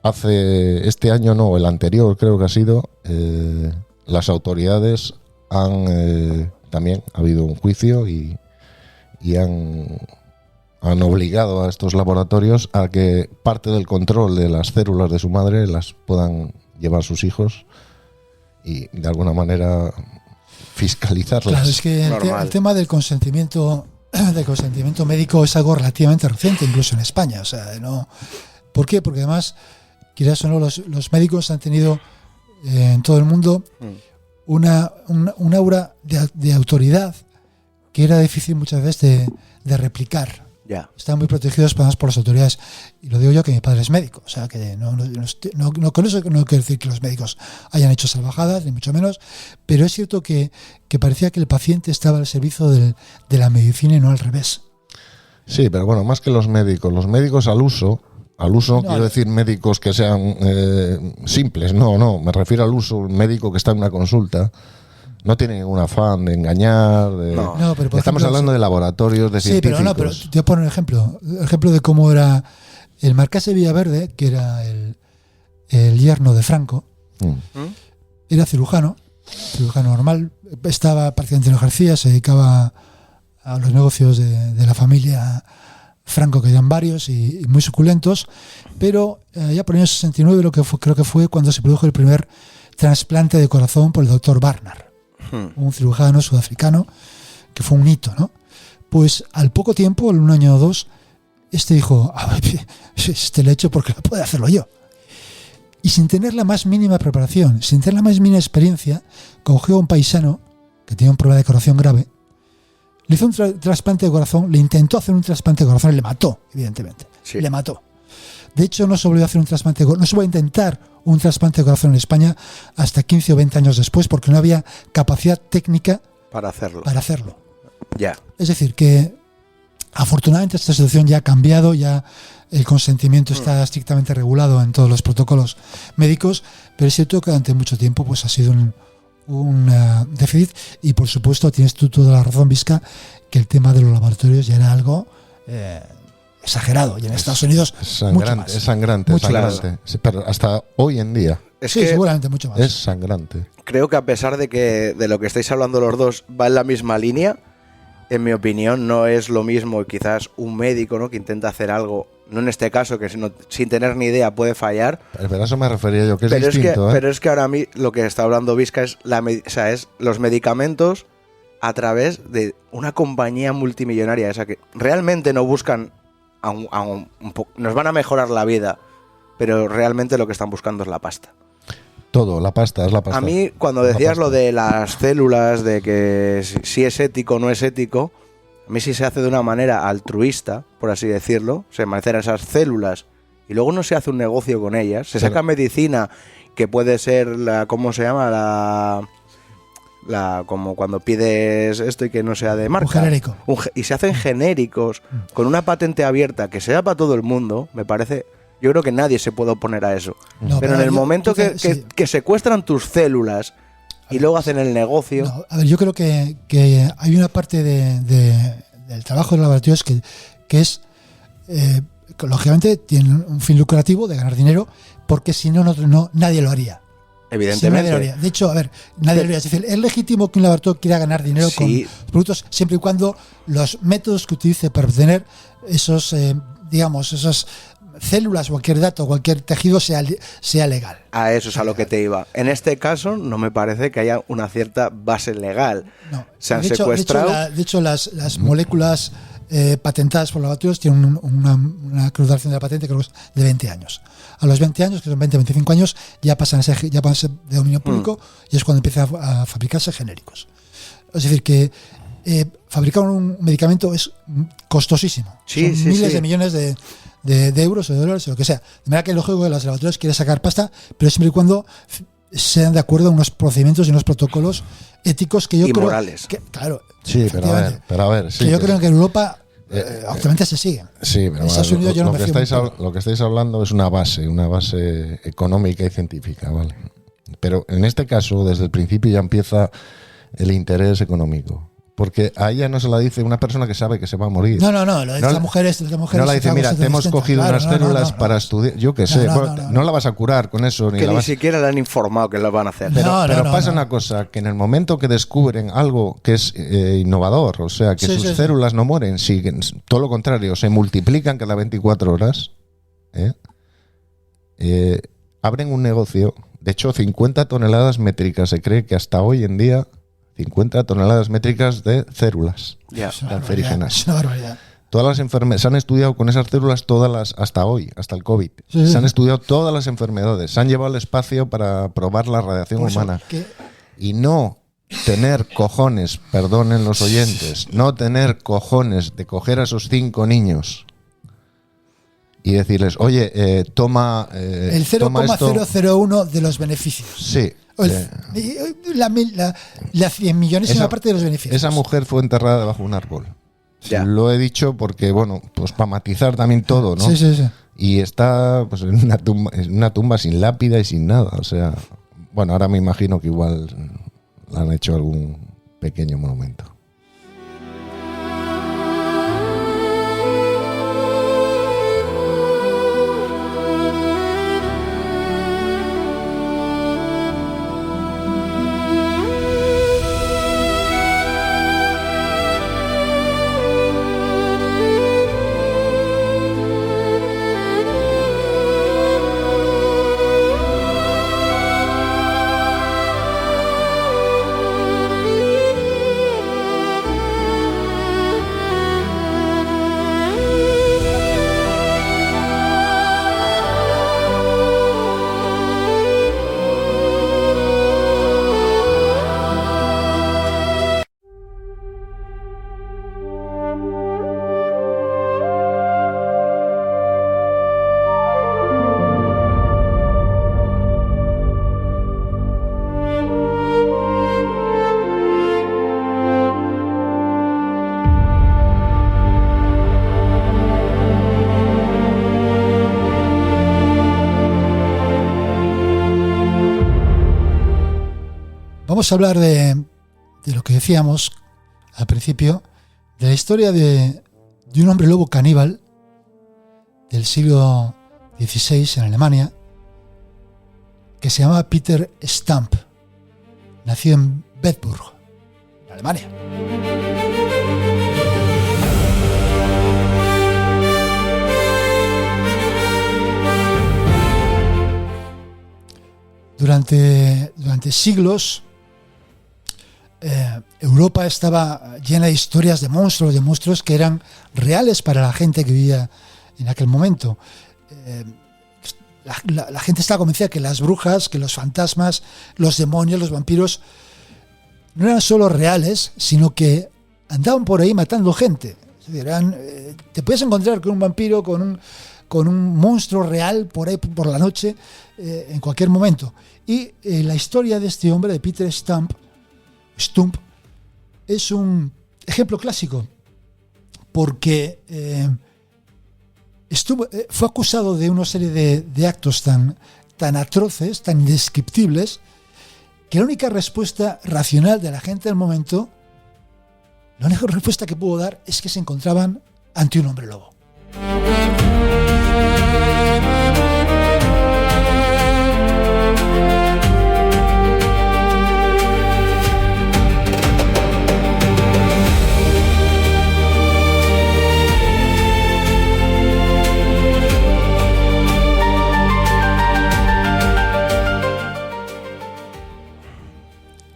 hace este año no, el anterior creo que ha sido... las autoridades también ha habido un juicio y han obligado a estos laboratorios a que parte del control de las células de su madre las puedan llevar sus hijos y de alguna manera fiscalizarlas. Claro, es que el tema del consentimiento médico es algo relativamente reciente, incluso en España. O sea, no. ¿Por qué? Porque además, quizás o no, los médicos han tenido en todo el mundo una aura de autoridad que era difícil muchas veces de replicar. Están muy protegidos además por las autoridades, y lo digo yo que mi padre es médico, o sea que no con eso no quiero decir que los médicos hayan hecho salvajadas ni mucho menos, pero es cierto que parecía que el paciente estaba al servicio de la medicina y no al revés. Sí, pero bueno, más que los médicos al uso no, quiero decir médicos que sean simples, no, me refiero al uso. Un médico que está en una consulta no tiene ningún afán de engañar. Pero estamos hablando de laboratorios, de científicos. Sí, pero te voy a poner un ejemplo de cómo era el Marqués de Villaverde, que era el yerno de Franco. Era cirujano normal, estaba prácticamente no ejercía, se dedicaba a los negocios de la familia Franco, que eran varios y muy suculentos, pero ya por el año 69 creo que fue cuando se produjo el primer trasplante de corazón por el doctor Barnard, un cirujano sudafricano, que fue un hito, ¿no? Pues al poco tiempo, en un año o dos, dijo, le he hecho porque lo puedo hacerlo yo. Y sin tener la más mínima preparación, sin tener la más mínima experiencia, cogió a un paisano que tenía un problema de corazón grave, le hizo un trasplante de corazón, le intentó hacer un trasplante de corazón y le mató, evidentemente. Sí. Le mató. De hecho, no se volvió a hacer un trasplante, no se volvió a intentar un trasplante de corazón en España hasta 15 o 20 años después, porque no había capacidad técnica para hacerlo. Ya. Es decir, que afortunadamente esta situación ya ha cambiado, ya el consentimiento está estrictamente regulado en todos los protocolos médicos, pero es cierto que durante mucho tiempo pues ha sido un déficit, y por supuesto tienes tú toda la razón, Vizca, que el tema de los laboratorios ya era algo exagerado, y en Estados Unidos mucho más. Es sangrante. Sí, pero hasta hoy en día sí, seguramente mucho más. es sangrante. Creo que a pesar de lo que estáis hablando los dos va en la misma línea, en mi opinión no es lo mismo quizás un médico, ¿no?, que intenta hacer algo, no en este caso, que sin tener ni idea puede fallar. Pero a eso me refería yo, que es pero distinto. Pero es que ahora a mí lo que está hablando Vizca es, es los medicamentos a través de una compañía multimillonaria, esa que realmente no buscan nos van a mejorar la vida, pero realmente lo que están buscando es la pasta. Todo, la pasta, es la pasta. A mí, cuando decías lo de las células, de que si es ético o no es ético, a mí sí se hace de una manera altruista, por así decirlo, se almacenan esas células y luego no se hace un negocio con ellas, se saca medicina que puede ser ¿cómo se llama? Como cuando pides esto y que no sea de marca. Un genérico. Y se hacen genéricos con una patente abierta que sea para todo el mundo, me parece. Yo creo que nadie se puede oponer a eso. No, pero en el momento que secuestran tus células y luego hacen el negocio... No, a ver, yo creo que hay una parte del trabajo de los laboratorios que es, lógicamente, tienen un fin lucrativo de ganar dinero, porque si no, nadie lo haría. Evidentemente. Sí, nadie lo haría. De hecho, a ver, nadie lo haría. Es decir, es legítimo que un laboratorio quiera ganar dinero con productos, siempre y cuando los métodos que utilice para obtener esos, esas células, cualquier dato, cualquier tejido sea legal. A eso es a lo que te iba. En este caso no me parece que haya una cierta base legal. No. Se han secuestrado. De hecho, las moléculas patentadas por laboratorios tienen una duración de la patente, creo que es de 20 años. A los 20 años, que son 20-25 años, ya pasan a ser de dominio público y es cuando empiezan a fabricarse genéricos. Es decir, que fabricar un medicamento es costosísimo. Son miles de millones de euros o de dólares o lo que sea. De manera que el lógico de los laboratorios quiere sacar pasta, pero siempre y cuando sean de acuerdo a unos procedimientos y unos protocolos éticos que yo creo morales. Claro. Sí, pero a ver. Sí, que yo creo que en Europa actualmente se siguen. Sí, pero Estados Unidos yo no me fío lo que estáis hablando es una base económica y científica, ¿vale? Pero en este caso, desde el principio ya empieza el interés económico. Porque a ella no se la dice una persona que sabe que se va a morir. No, lo dice la mujer. No la dice, mira, te hemos cogido unas células para estudiar. Yo qué sé, no la vas a curar con eso. Ni siquiera le han informado que lo van a hacer. Pero pasa una cosa, que en el momento que descubren algo que es innovador, o sea, que sus células no mueren, siguen, todo lo contrario, se multiplican cada 24 horas, abren un negocio. De hecho, 50 toneladas métricas, se cree que hasta hoy en día 50 toneladas métricas de células cancerígenas. Es una barbaridad. Todas las enfermedades, se han estudiado con esas células hasta hoy, hasta el COVID. Se han estudiado todas las enfermedades, se han llevado al espacio para probar la radiación humana. Y no tener cojones, perdonen los oyentes, no tener cojones de coger a esos 5 niños y decirles, oye, toma el 0,001 de los beneficios. Sí. La 100 millones es una parte de los beneficios. Esa mujer fue enterrada debajo de un árbol. Ya. Lo he dicho porque, bueno, pues para matizar también todo, ¿no? Sí. Y está pues en una tumba sin lápida y sin nada. O sea, bueno, ahora me imagino que igual le han hecho algún pequeño monumento. vamos a hablar de lo que decíamos al principio, de la historia de un hombre lobo caníbal del siglo XVI en Alemania, que se llamaba Peter Stump. Nació en Bedburg, en Alemania. Durante siglos, Europa estaba llena de historias de monstruos que eran reales para la gente que vivía en aquel momento. La gente estaba convencida que las brujas, que los fantasmas, los demonios, los vampiros no eran solo reales, sino que andaban por ahí matando gente. Es decir, te puedes encontrar con un vampiro, con un monstruo real por ahí por la noche, en cualquier momento. Y la historia de este hombre, de Peter Stump, es un ejemplo clásico, porque fue acusado de una serie de actos tan atroces, tan indescriptibles, que la única respuesta racional de la gente del momento, la única respuesta que pudo dar es que se encontraban ante un hombre lobo.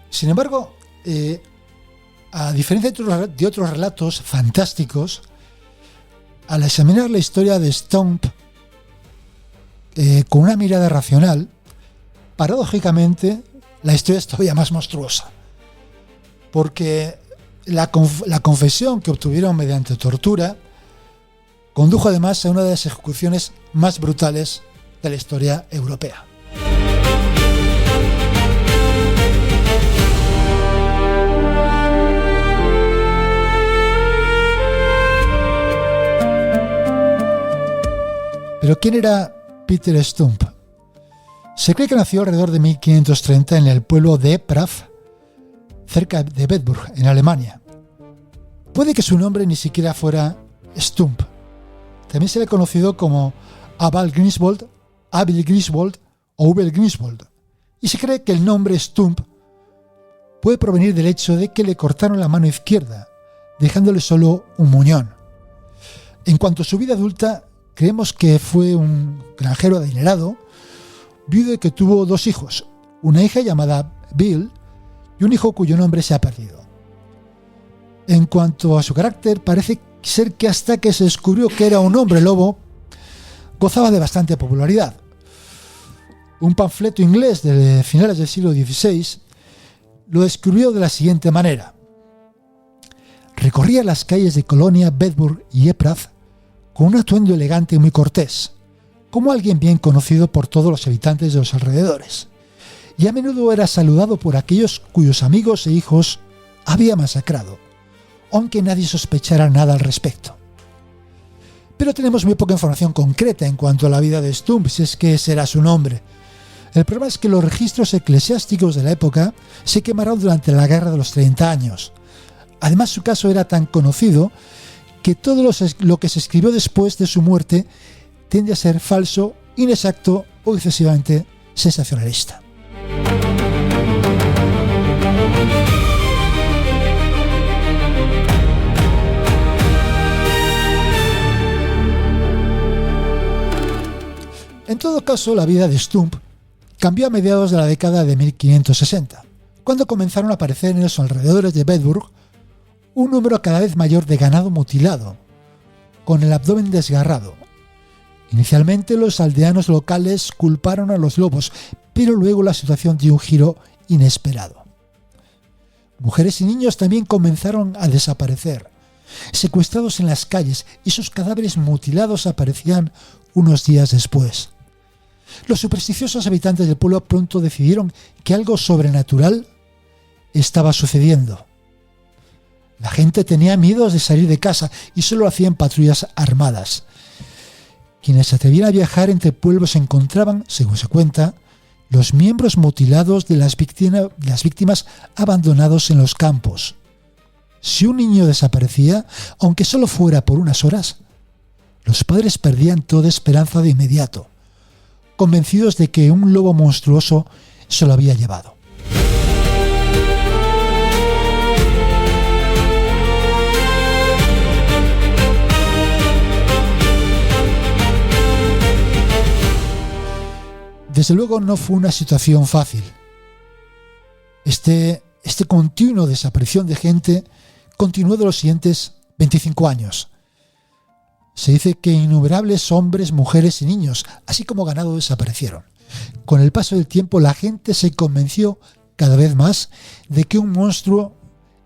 Sin embargo, a diferencia de otros relatos fantásticos, al examinar la historia de Stump con una mirada racional, paradójicamente la historia es todavía más monstruosa, porque la confesión que obtuvieron mediante tortura condujo además a una de las ejecuciones más brutales de la historia europea. Pero ¿quién era Peter Stump? Se cree que nació alrededor de 1530 en el pueblo de Epraf, cerca de Bedburg, en Alemania. Puede que su nombre ni siquiera fuera Stump. También se le ha conocido como Abel Griswold o Ubel Griswold. Y se cree que el nombre Stump puede provenir del hecho de que le cortaron la mano izquierda, dejándole solo un muñón. En cuanto a su vida adulta, creemos que fue un granjero adinerado, viudo y que tuvo 2 hijos, una hija llamada Bill y un hijo cuyo nombre se ha perdido. En cuanto a su carácter, parece ser que hasta que se descubrió que era un hombre lobo, gozaba de bastante popularidad. Un panfleto inglés de finales del siglo XVI lo describió de la siguiente manera: recorría las calles de Colonia, Bedburg y Epraf con un atuendo elegante y muy cortés, como alguien bien conocido por todos los habitantes de los alrededores, y a menudo era saludado por aquellos cuyos amigos e hijos había masacrado, aunque nadie sospechara nada al respecto. Pero tenemos muy poca información concreta en cuanto a la vida de Stump, si es que ese era su nombre. El problema es que los registros eclesiásticos de la época se quemaron durante la Guerra de los 30 años. Además, su caso era tan conocido que todo lo que se escribió después de su muerte tiende a ser falso, inexacto o excesivamente sensacionalista. En todo caso, la vida de Stump cambió a mediados de la década de 1560, cuando comenzaron a aparecer en los alrededores de Bedburg un número cada vez mayor de ganado mutilado, con el abdomen desgarrado. Inicialmente los aldeanos locales culparon a los lobos, pero luego la situación dio un giro inesperado. Mujeres y niños también comenzaron a desaparecer, secuestrados en las calles, y sus cadáveres mutilados aparecían unos días después. Los supersticiosos habitantes del pueblo pronto decidieron que algo sobrenatural estaba sucediendo. La gente tenía miedo de salir de casa y solo hacían patrullas armadas. Quienes se atrevían a viajar entre pueblos se encontraban, según se cuenta, los miembros mutilados de las víctimas abandonados en los campos. Si un niño desaparecía, aunque solo fuera por unas horas, los padres perdían toda esperanza de inmediato, convencidos de que un lobo monstruoso se lo había llevado. Desde luego no fue una situación fácil. Este continuo desaparición de gente continuó de los siguientes 25 años. Se dice que innumerables hombres, mujeres y niños, así como ganado, desaparecieron. Con el paso del tiempo, la gente se convenció cada vez más de que un monstruo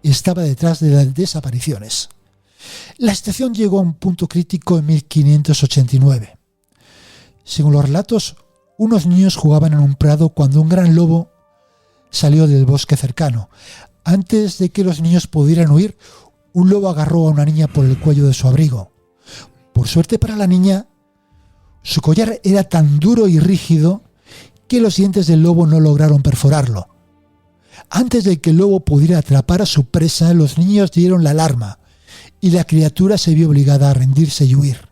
estaba detrás de las desapariciones. La situación llegó a un punto crítico en 1589. Según los relatos, unos niños jugaban en un prado cuando un gran lobo salió del bosque cercano. Antes de que los niños pudieran huir, un lobo agarró a una niña por el cuello de su abrigo. Por suerte para la niña, su collar era tan duro y rígido que los dientes del lobo no lograron perforarlo. Antes de que el lobo pudiera atrapar a su presa, los niños dieron la alarma y la criatura se vio obligada a rendirse y huir.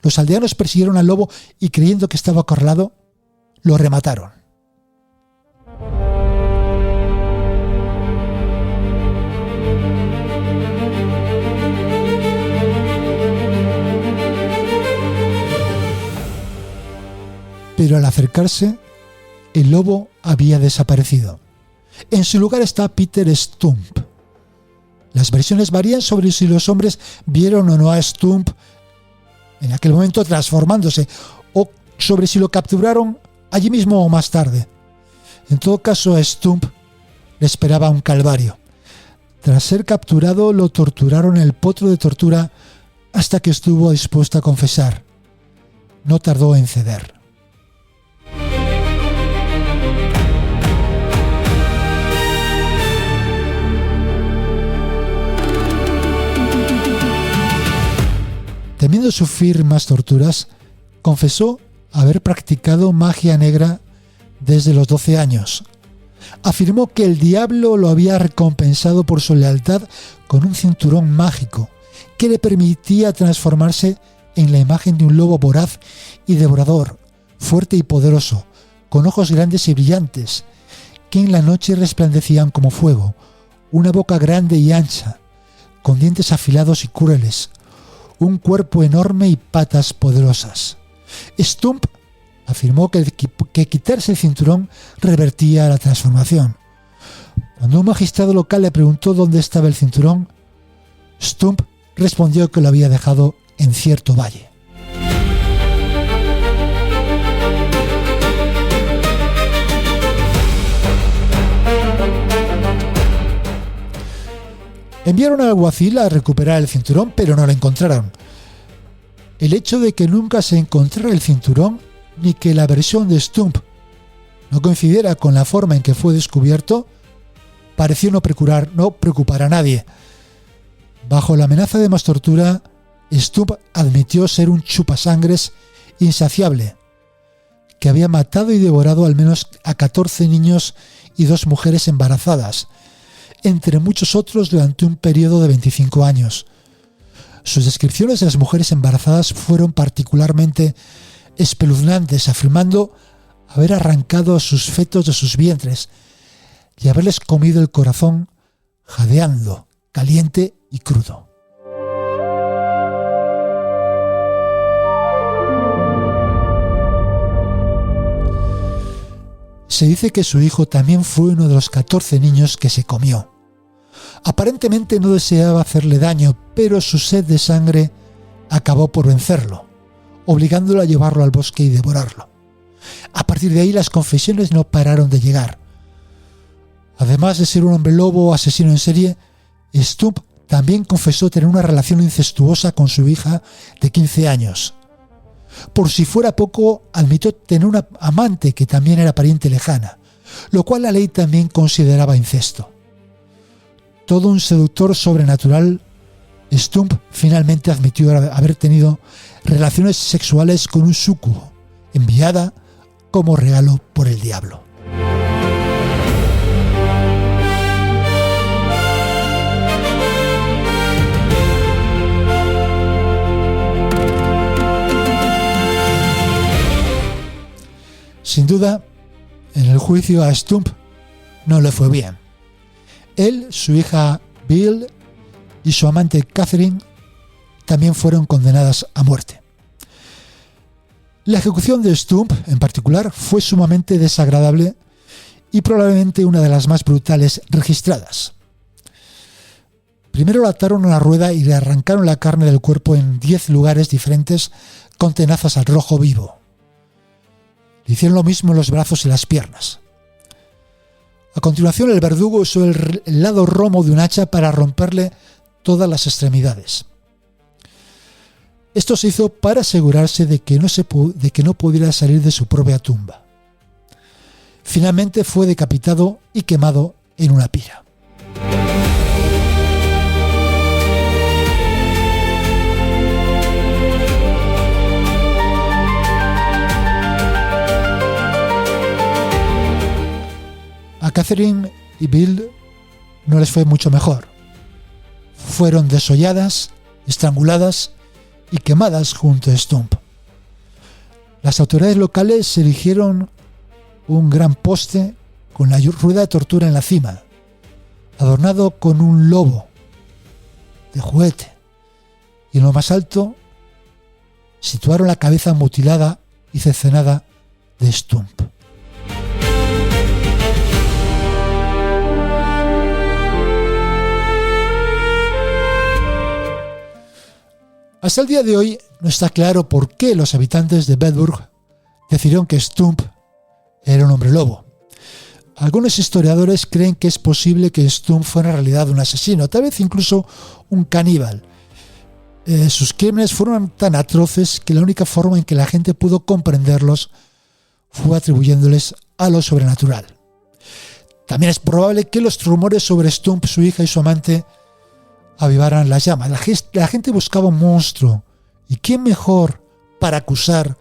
Los aldeanos persiguieron al lobo y, creyendo que estaba acorralado, lo remataron. Pero al acercarse, el lobo había desaparecido. En su lugar está Peter Stump. Las versiones varían sobre si los hombres vieron o no a Stump en aquel momento transformándose, o sobre si lo capturaron allí mismo o más tarde. En todo caso, a Stump le esperaba un calvario. Tras ser capturado, lo torturaron en el potro de tortura hasta que estuvo dispuesto a confesar. No tardó en ceder. Temiendo sufrir más torturas, confesó haber practicado magia negra desde los 12 años. Afirmó que el diablo lo había recompensado por su lealtad con un cinturón mágico que le permitía transformarse en la imagen de un lobo voraz y devorador, fuerte y poderoso, con ojos grandes y brillantes, que en la noche resplandecían como fuego, una boca grande y ancha, con dientes afilados y crueles, un cuerpo enorme y patas poderosas. Stump afirmó que quitarse el cinturón revertía la transformación. Cuando un magistrado local le preguntó dónde estaba el cinturón, Stump respondió que lo había dejado en cierto valle. Enviaron al alguacil a recuperar el cinturón, pero no lo encontraron. El hecho de que nunca se encontrara el cinturón, ni que la versión de Stump no coincidiera con la forma en que fue descubierto, pareció no preocupar a nadie. Bajo la amenaza de más tortura, Stump admitió ser un chupasangres insaciable, que había matado y devorado al menos a 14 niños y 2 mujeres embarazadas, entre muchos otros durante un periodo de 25 años. Sus descripciones de las mujeres embarazadas fueron particularmente espeluznantes, afirmando haber arrancado a sus fetos de sus vientres y haberles comido el corazón jadeando, caliente y crudo. Se dice que su hijo también fue uno de los 14 niños que se comió. Aparentemente no deseaba hacerle daño, pero su sed de sangre acabó por vencerlo, obligándolo a llevarlo al bosque y devorarlo. A partir de ahí las confesiones no pararon de llegar. Además de ser un hombre lobo o asesino en serie, Stump también confesó tener una relación incestuosa con su hija de 15 años. Por si fuera poco, admitió tener una amante que también era pariente lejana, lo cual la ley también consideraba incesto. Todo un seductor sobrenatural, Stump finalmente admitió haber tenido relaciones sexuales con un súcubo, enviada como regalo por el diablo. Sin duda, en el juicio a Stump no le fue bien. Él, su hija Bill y su amante Catherine también fueron condenadas a muerte. La ejecución de Stump, en particular, fue sumamente desagradable y probablemente una de las más brutales registradas. Primero lo ataron a una rueda y le arrancaron la carne del cuerpo en 10 lugares diferentes con tenazas al rojo vivo. Le hicieron lo mismo en los brazos y las piernas. A continuación, el verdugo usó el lado romo de un hacha para romperle todas las extremidades. Esto se hizo para asegurarse de que no pudiera salir de su propia tumba. Finalmente fue decapitado y quemado en una pira. A Catherine y Bill no les fue mucho mejor. Fueron desolladas, estranguladas y quemadas junto a Stump. Las autoridades locales erigieron un gran poste con la rueda de tortura en la cima, adornado con un lobo de juguete, y en lo más alto situaron la cabeza mutilada y cercenada de Stump. Hasta el día de hoy no está claro por qué los habitantes de Bedburg decidieron que Stump era un hombre lobo. Algunos historiadores creen que es posible que Stump fuera en realidad un asesino, tal vez incluso un caníbal. Sus crímenes fueron tan atroces que la única forma en que la gente pudo comprenderlos fue atribuyéndoles a lo sobrenatural. También es probable que los rumores sobre Stump, su hija y su amante avivaran las llamas. La gente buscaba un monstruo. ¿Y quién mejor para acusar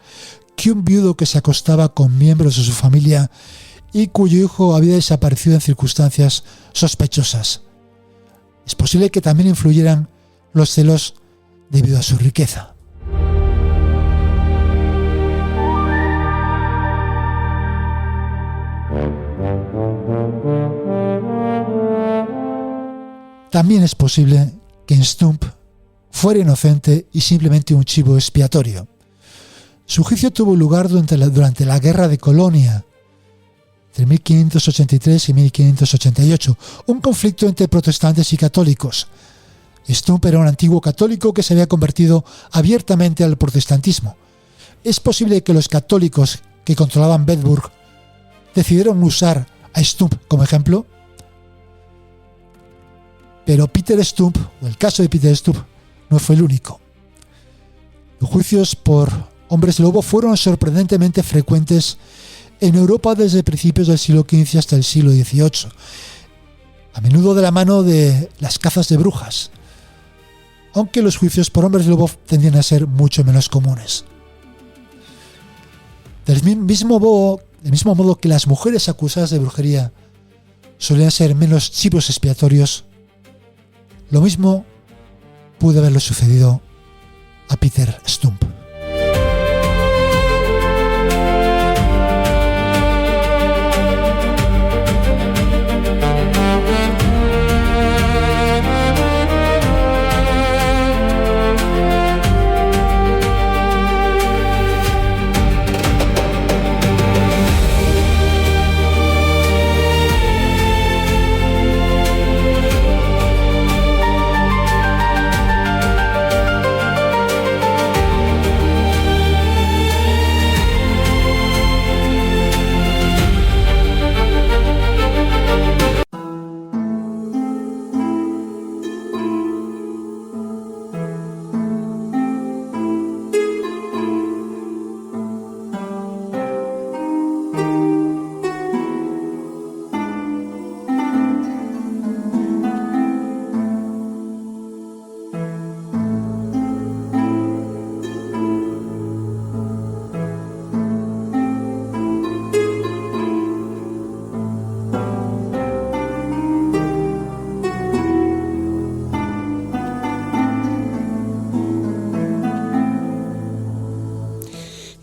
que un viudo que se acostaba con miembros de su familia y cuyo hijo había desaparecido en circunstancias sospechosas? Es posible que también influyeran los celos debido a su riqueza. También es posible que Stump fuera inocente y simplemente un chivo expiatorio. Su juicio tuvo lugar durante la Guerra de Colonia, entre 1583 y 1588, un conflicto entre protestantes y católicos. Stump era un antiguo católico que se había convertido abiertamente al protestantismo. Es posible que los católicos que controlaban Bedburg decidieron usar a Stump como ejemplo. Pero Peter Stump, o el caso de Peter Stump, no fue el único. Los juicios por hombres lobo fueron sorprendentemente frecuentes en Europa desde principios del siglo XV hasta el siglo XVIII, a menudo de la mano de las cazas de brujas, aunque los juicios por hombres lobo tendían a ser mucho menos comunes. Del mismo modo que las mujeres acusadas de brujería solían ser menos chivos expiatorios, lo mismo pudo haberle sucedido a Peter Stump.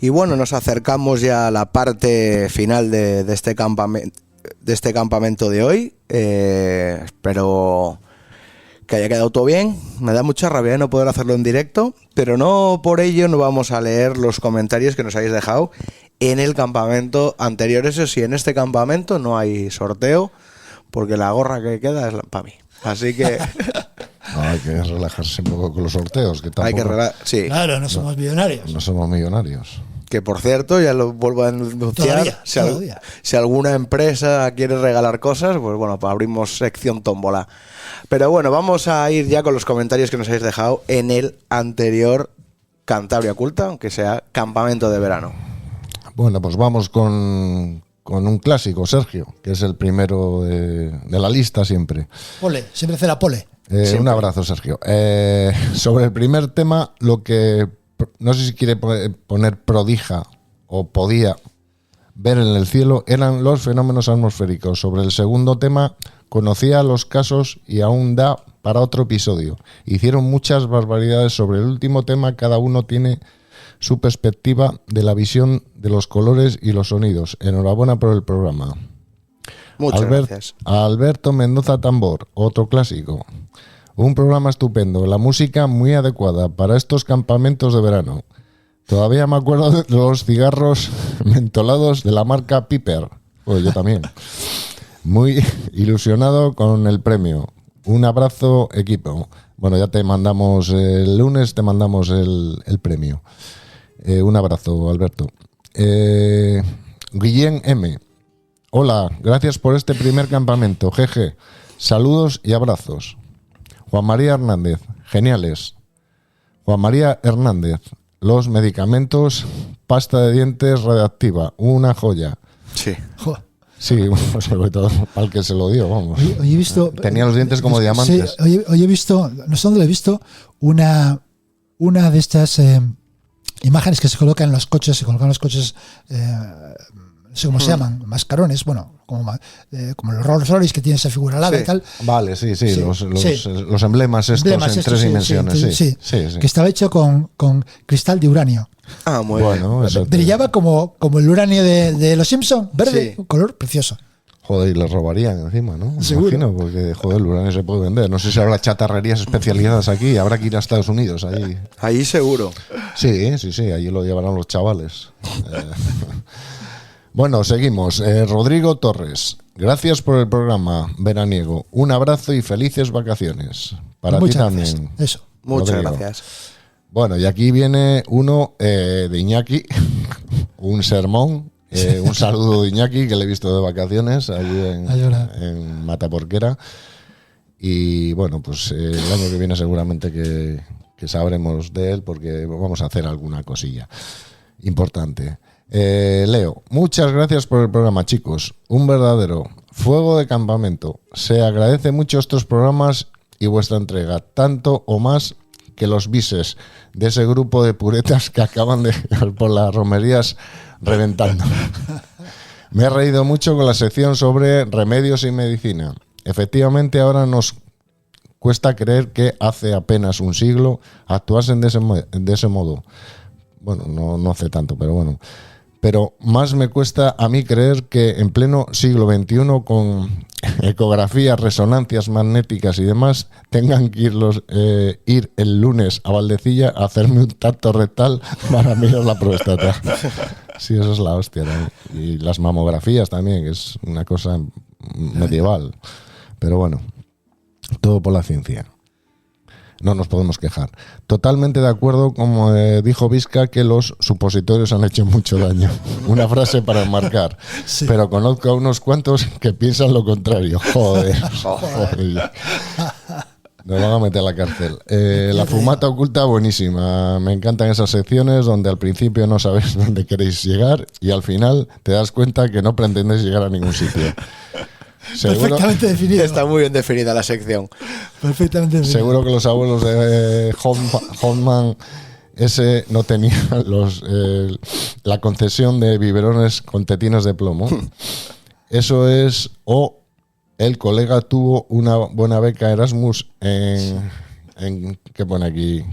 Y bueno, nos acercamos ya a la parte final de este campamento de hoy. Espero que haya quedado todo bien. Me da mucha rabia no poder hacerlo en directo, pero no por ello no vamos a leer los comentarios que nos habéis dejado en el campamento anterior. Eso sí, en este campamento no hay sorteo, porque la gorra que queda es para mí. Así que... hay que relajarse un poco con los sorteos. Que tampoco... hay que sí. Claro, no somos millonarios. No somos millonarios. Que por cierto, ya lo vuelvo a anunciar, si alguna empresa quiere regalar cosas, pues bueno, abrimos sección tómbola. Pero bueno, vamos a ir ya con los comentarios que nos habéis dejado en el anterior Cantabria Oculta, aunque sea campamento de verano. Bueno, pues vamos con un clásico, Sergio, que es el primero de la lista siempre. Pole, siempre hace la pole. Un abrazo, Sergio. Sobre el primer tema, lo que no sé si quiere poner prodija o podía ver en el cielo eran los fenómenos atmosféricos. Sobre el segundo tema, conocía los casos y aún da para otro episodio. Hicieron muchas barbaridades sobre el último tema, cada uno tiene su perspectiva de la visión de los colores y los sonidos. Enhorabuena por el programa. Muchas gracias. Alberto Mendoza Tambor, otro clásico. Un programa estupendo, la música muy adecuada para estos campamentos de verano. Todavía me acuerdo de los cigarros mentolados de la marca Piper. Pues yo también. Muy ilusionado con el premio. Un abrazo, equipo. Bueno, ya te mandamos el lunes, te mandamos el premio. Un abrazo, Alberto. Guillén M. Hola, gracias por este primer campamento. Jeje. Saludos y abrazos. Juan María Hernández. Geniales. Juan María Hernández. Los medicamentos, pasta de dientes radioactiva. Una joya. Sí. Sí, sobre todo para el que se lo dio, vamos. Hoy he visto, tenía los dientes como diamantes. Sí, hoy he visto, no sé dónde lo he visto, una de estas imágenes que se colocan en los coches, no sé cómo se llaman, mascarones, bueno, como los Rolls Royce que tiene esa figura alada y tal. Vale, sí. Los emblemas estos en tres dimensiones. Sí. Que estaba hecho con cristal de uranio. Ah, muy bueno. Brillaba como el uranio de los Simpsons, verde, un color precioso. Joder, y les robarían encima, ¿no? Seguro. Imagino, porque, joder, el uranio se puede vender. No sé si habrá chatarrerías especializadas aquí, habrá que ir a Estados Unidos. Ahí seguro. Sí, allí lo llevarán los chavales. Bueno, seguimos. Rodrigo Torres, gracias por el programa veraniego. Un abrazo y felices vacaciones. Para ti también. Eso. Muchas Rodrigo. Gracias. Bueno, y aquí viene uno de Iñaki, un sermón. Un saludo de Iñaki, que le he visto de vacaciones allí en Mataporquera. Y bueno, pues el año que viene seguramente que sabremos de él, porque vamos a hacer alguna cosilla importante. Leo, muchas gracias por el programa, chicos. Un verdadero fuego de campamento. Se agradece mucho estos programas y vuestra entrega, tanto o más que los bises de ese grupo de puretas que acaban de por las romerías reventando. Me he reído mucho con la sección sobre remedios y medicina. Efectivamente, ahora nos cuesta creer que hace apenas un siglo actuasen de ese modo. Bueno, no hace tanto, pero bueno. Pero más me cuesta a mí creer que en pleno siglo XXI, con ecografías, resonancias magnéticas y demás, tengan que ir el lunes a Valdecilla a hacerme un tacto rectal para mirar la próstata. Sí, eso es la hostia también. Y las mamografías también, que es una cosa medieval. Pero bueno, todo por la ciencia. No nos podemos quejar. Totalmente de acuerdo, como dijo Vizca, que los supositorios han hecho mucho daño. Una frase para enmarcar. Sí. Pero conozco a unos cuantos que piensan lo contrario. Joder. Nos van a meter a la cárcel. La fumata oculta, buenísima. Me encantan esas secciones donde al principio no sabéis dónde queréis llegar y al final te das cuenta que no pretendéis llegar a ningún sitio. Perfectamente definido. Está muy bien definida la sección. Perfectamente definido. Seguro que los abuelos de Hoffman ese no tenían la concesión de biberones con tetinos de plomo. Eso es, o el colega tuvo una buena beca Erasmus en ¿qué pone aquí?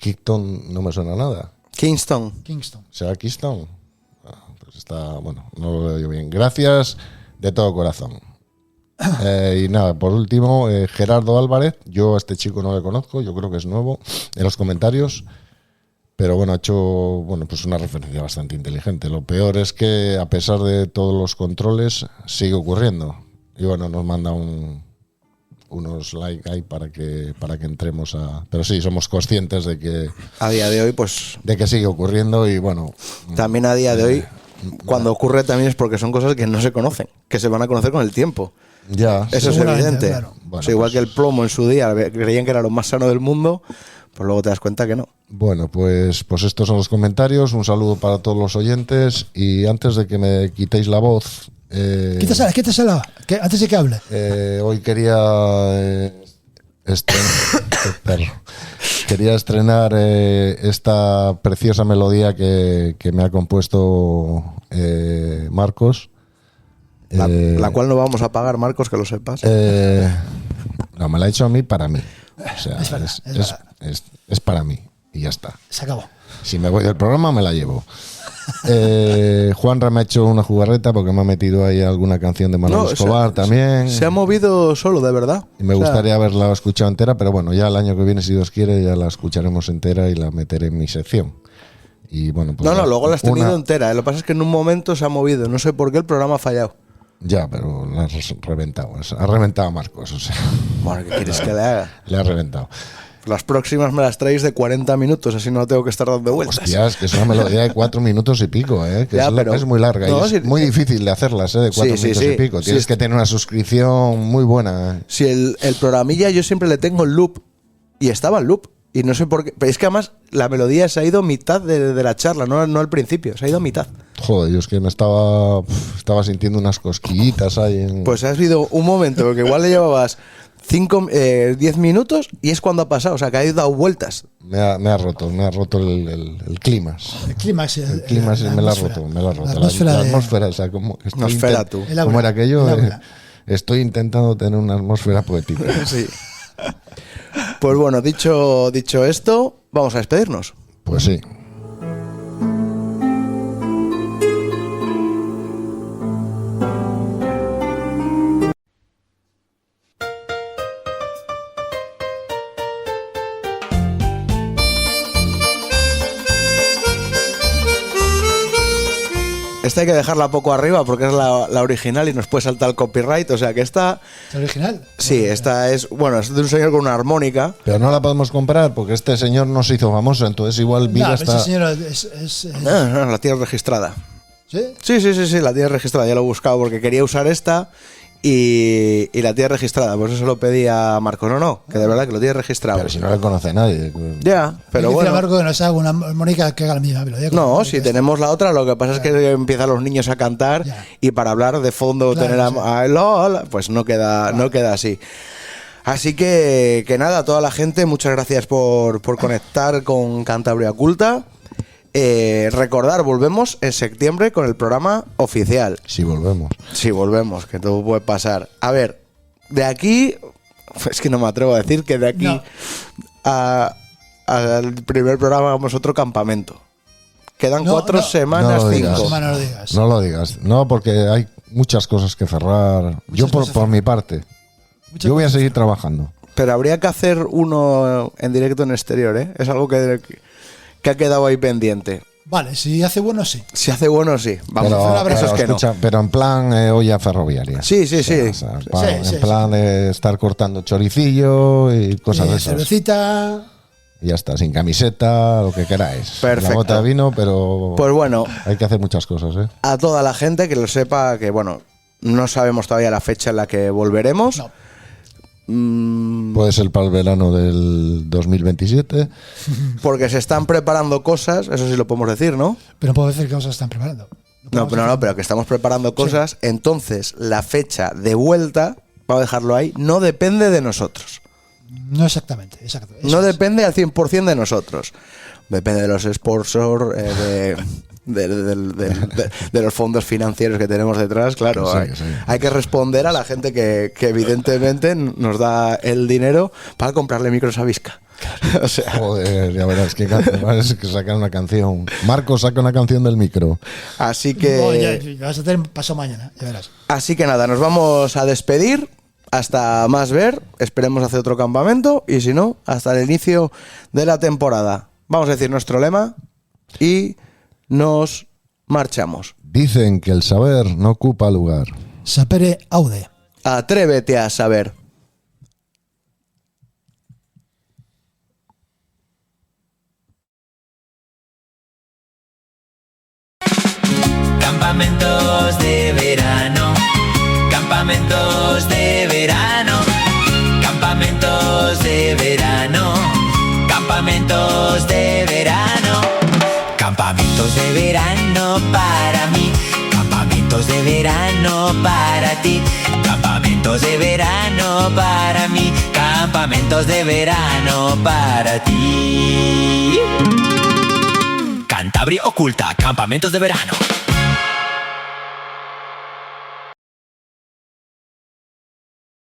Kingston no me suena nada. Kingston. ¿Será Kingston? Pues está, bueno, no lo veo yo bien. Gracias de todo corazón. Y nada, por último, Gerardo Álvarez. Yo a este chico no le conozco, yo creo que es nuevo en los comentarios. Pero bueno, ha hecho pues una referencia bastante inteligente. Lo peor es que a pesar de todos los controles sigue ocurriendo. Y bueno, nos manda unos like ahí para que entremos a... Pero sí, somos conscientes de que... A día de hoy, pues... De que sigue ocurriendo y bueno... También a día de hoy, cuando ocurre también es porque son cosas que no se conocen, que se van a conocer con el tiempo. Ya. Eso es evidente. Claro. Bueno, igual que el plomo en su día, creían que era lo más sano del mundo, pues luego te das cuenta que no. Bueno, pues estos son los comentarios. Un saludo para todos los oyentes. Y antes de que me quitéis la voz... Quítasela, antes de que hable. Hoy quería estrenar esta preciosa melodía que me ha compuesto Marcos. La cual no vamos a pagar, Marcos, que lo sepas. No, me la ha hecho a mí para mí. O sea, es para mí y ya está. Se acabó. Si me voy del programa me la llevo. Juanra me ha hecho una jugarreta porque me ha metido ahí alguna canción de Manuel Escobar también. Se ha movido solo, de verdad. Y me gustaría haberla escuchado entera, pero bueno, ya el año que viene, si Dios quiere, ya la escucharemos entera y la meteré en mi sección. Y bueno, pues luego la has tenido entera. Lo que pasa es que en un momento se ha movido. No sé por qué el programa ha fallado. Ya, pero la has reventado. Ha reventado a Marcos, o sea. Bueno, ¿qué quieres que le haga? Le ha reventado. Las próximas me las traéis de 40 minutos, así no tengo que estar dando vueltas. Hostia, es que es una melodía de 4 minutos y pico, que ya, es muy larga y es muy difícil de hacerlas, de 4 minutos y pico. Tienes que tener una suscripción muy buena. Si el programilla yo siempre le tengo en loop, y estaba en loop, y no sé por qué. Pero es que además la melodía se ha ido mitad de la charla, no al principio, se ha ido mitad. Joder, yo es que me estaba sintiendo unas cosquillitas ahí. Pues ha sido un momento, porque igual le llevabas 10 minutos y es cuando ha pasado, o sea que ha dado vueltas. Me ha roto el clímax. El clímax me la ha roto. La atmósfera, o sea, como ¿cómo era aquello? Estoy intentando tener una atmósfera poética. Sí. Pues bueno, dicho esto, vamos a despedirnos. Pues sí. Esta hay que dejarla poco arriba porque es la original y nos puede saltar el copyright, o sea que esta... ¿Es original? Sí, esta es de un señor con una armónica. Pero no la podemos comprar porque este señor no se hizo famoso, entonces igual Vida está... Ese señor es... No, la tiene registrada. ¿Sí? Sí, la tiene registrada, ya lo he buscado porque quería usar esta y la tiene registrada, por eso se lo pedí a Marco. No, que de verdad que lo tiene registrado. Pero si no le conoce nadie. Ya, pero bueno. Marco que nos haga una armónica que haga la misma melodía. No, si tenemos la otra, lo que pasa es que empiezan los niños a cantar y para hablar de fondo tener a LOL, pues no queda así. Así que nada, a toda la gente, muchas gracias por conectar con Cantabria Oculta. Recordar, volvemos en septiembre con el programa oficial. Sí, volvemos, que todo puede pasar. A ver, de aquí, es que no me atrevo a decir que de aquí al primer programa hagamos otro campamento. Quedan 4 semanas, 5. No lo digas, no, porque hay muchas cosas que cerrar. Yo por mi parte, yo voy a seguir trabajando. Pero habría que hacer uno en directo en exterior, ¿eh? Es algo que ha quedado ahí pendiente. Vale, si hace bueno, sí. Si hace bueno, sí. Vamos a hacer eso, es que escucha, no. Pero en plan olla ferroviaria. Sí. En plan de estar cortando choricillo y cosas de esas. Cervecita. Y ya está, sin camiseta, lo que queráis. Perfecto. La bota de vino, pero pues bueno, hay que hacer muchas cosas, ¿eh? A toda la gente que lo sepa, que bueno, no sabemos todavía la fecha en la que volveremos. No. Puede ser para el verano del 2027. Porque se están preparando cosas, eso sí lo podemos decir, ¿no? Pero no puedo decir que cosas se están preparando. No, pero que estamos preparando cosas. Sí. Entonces, la fecha de vuelta, vamos a dejarlo ahí, no depende de nosotros. No exactamente, exacto. No depende al 100% de nosotros. Depende de los sponsors, de los fondos financieros que tenemos detrás, claro. Sí. Hay que responder a la gente que evidentemente nos da el dinero para comprarle micros a Visca. O sea, joder, ya verás que sacan una canción. Marco saca una canción del micro. Así que... ya vas a tener paso mañana, ya verás. Así que nada, nos vamos a despedir. Hasta más ver. Esperemos hacer otro campamento. Y si no, hasta el inicio de la temporada. Vamos a decir nuestro lema y nos marchamos. Dicen que el saber no ocupa lugar. Sapere aude. Atrévete a saber. Campamentos de verano, campamentos de verano, campamentos de verano, campamentos de verano, campamentos de verano para mí, campamentos de verano para ti, campamentos de verano para mí, campamentos de verano para ti. Cantabria Oculta, campamentos de verano.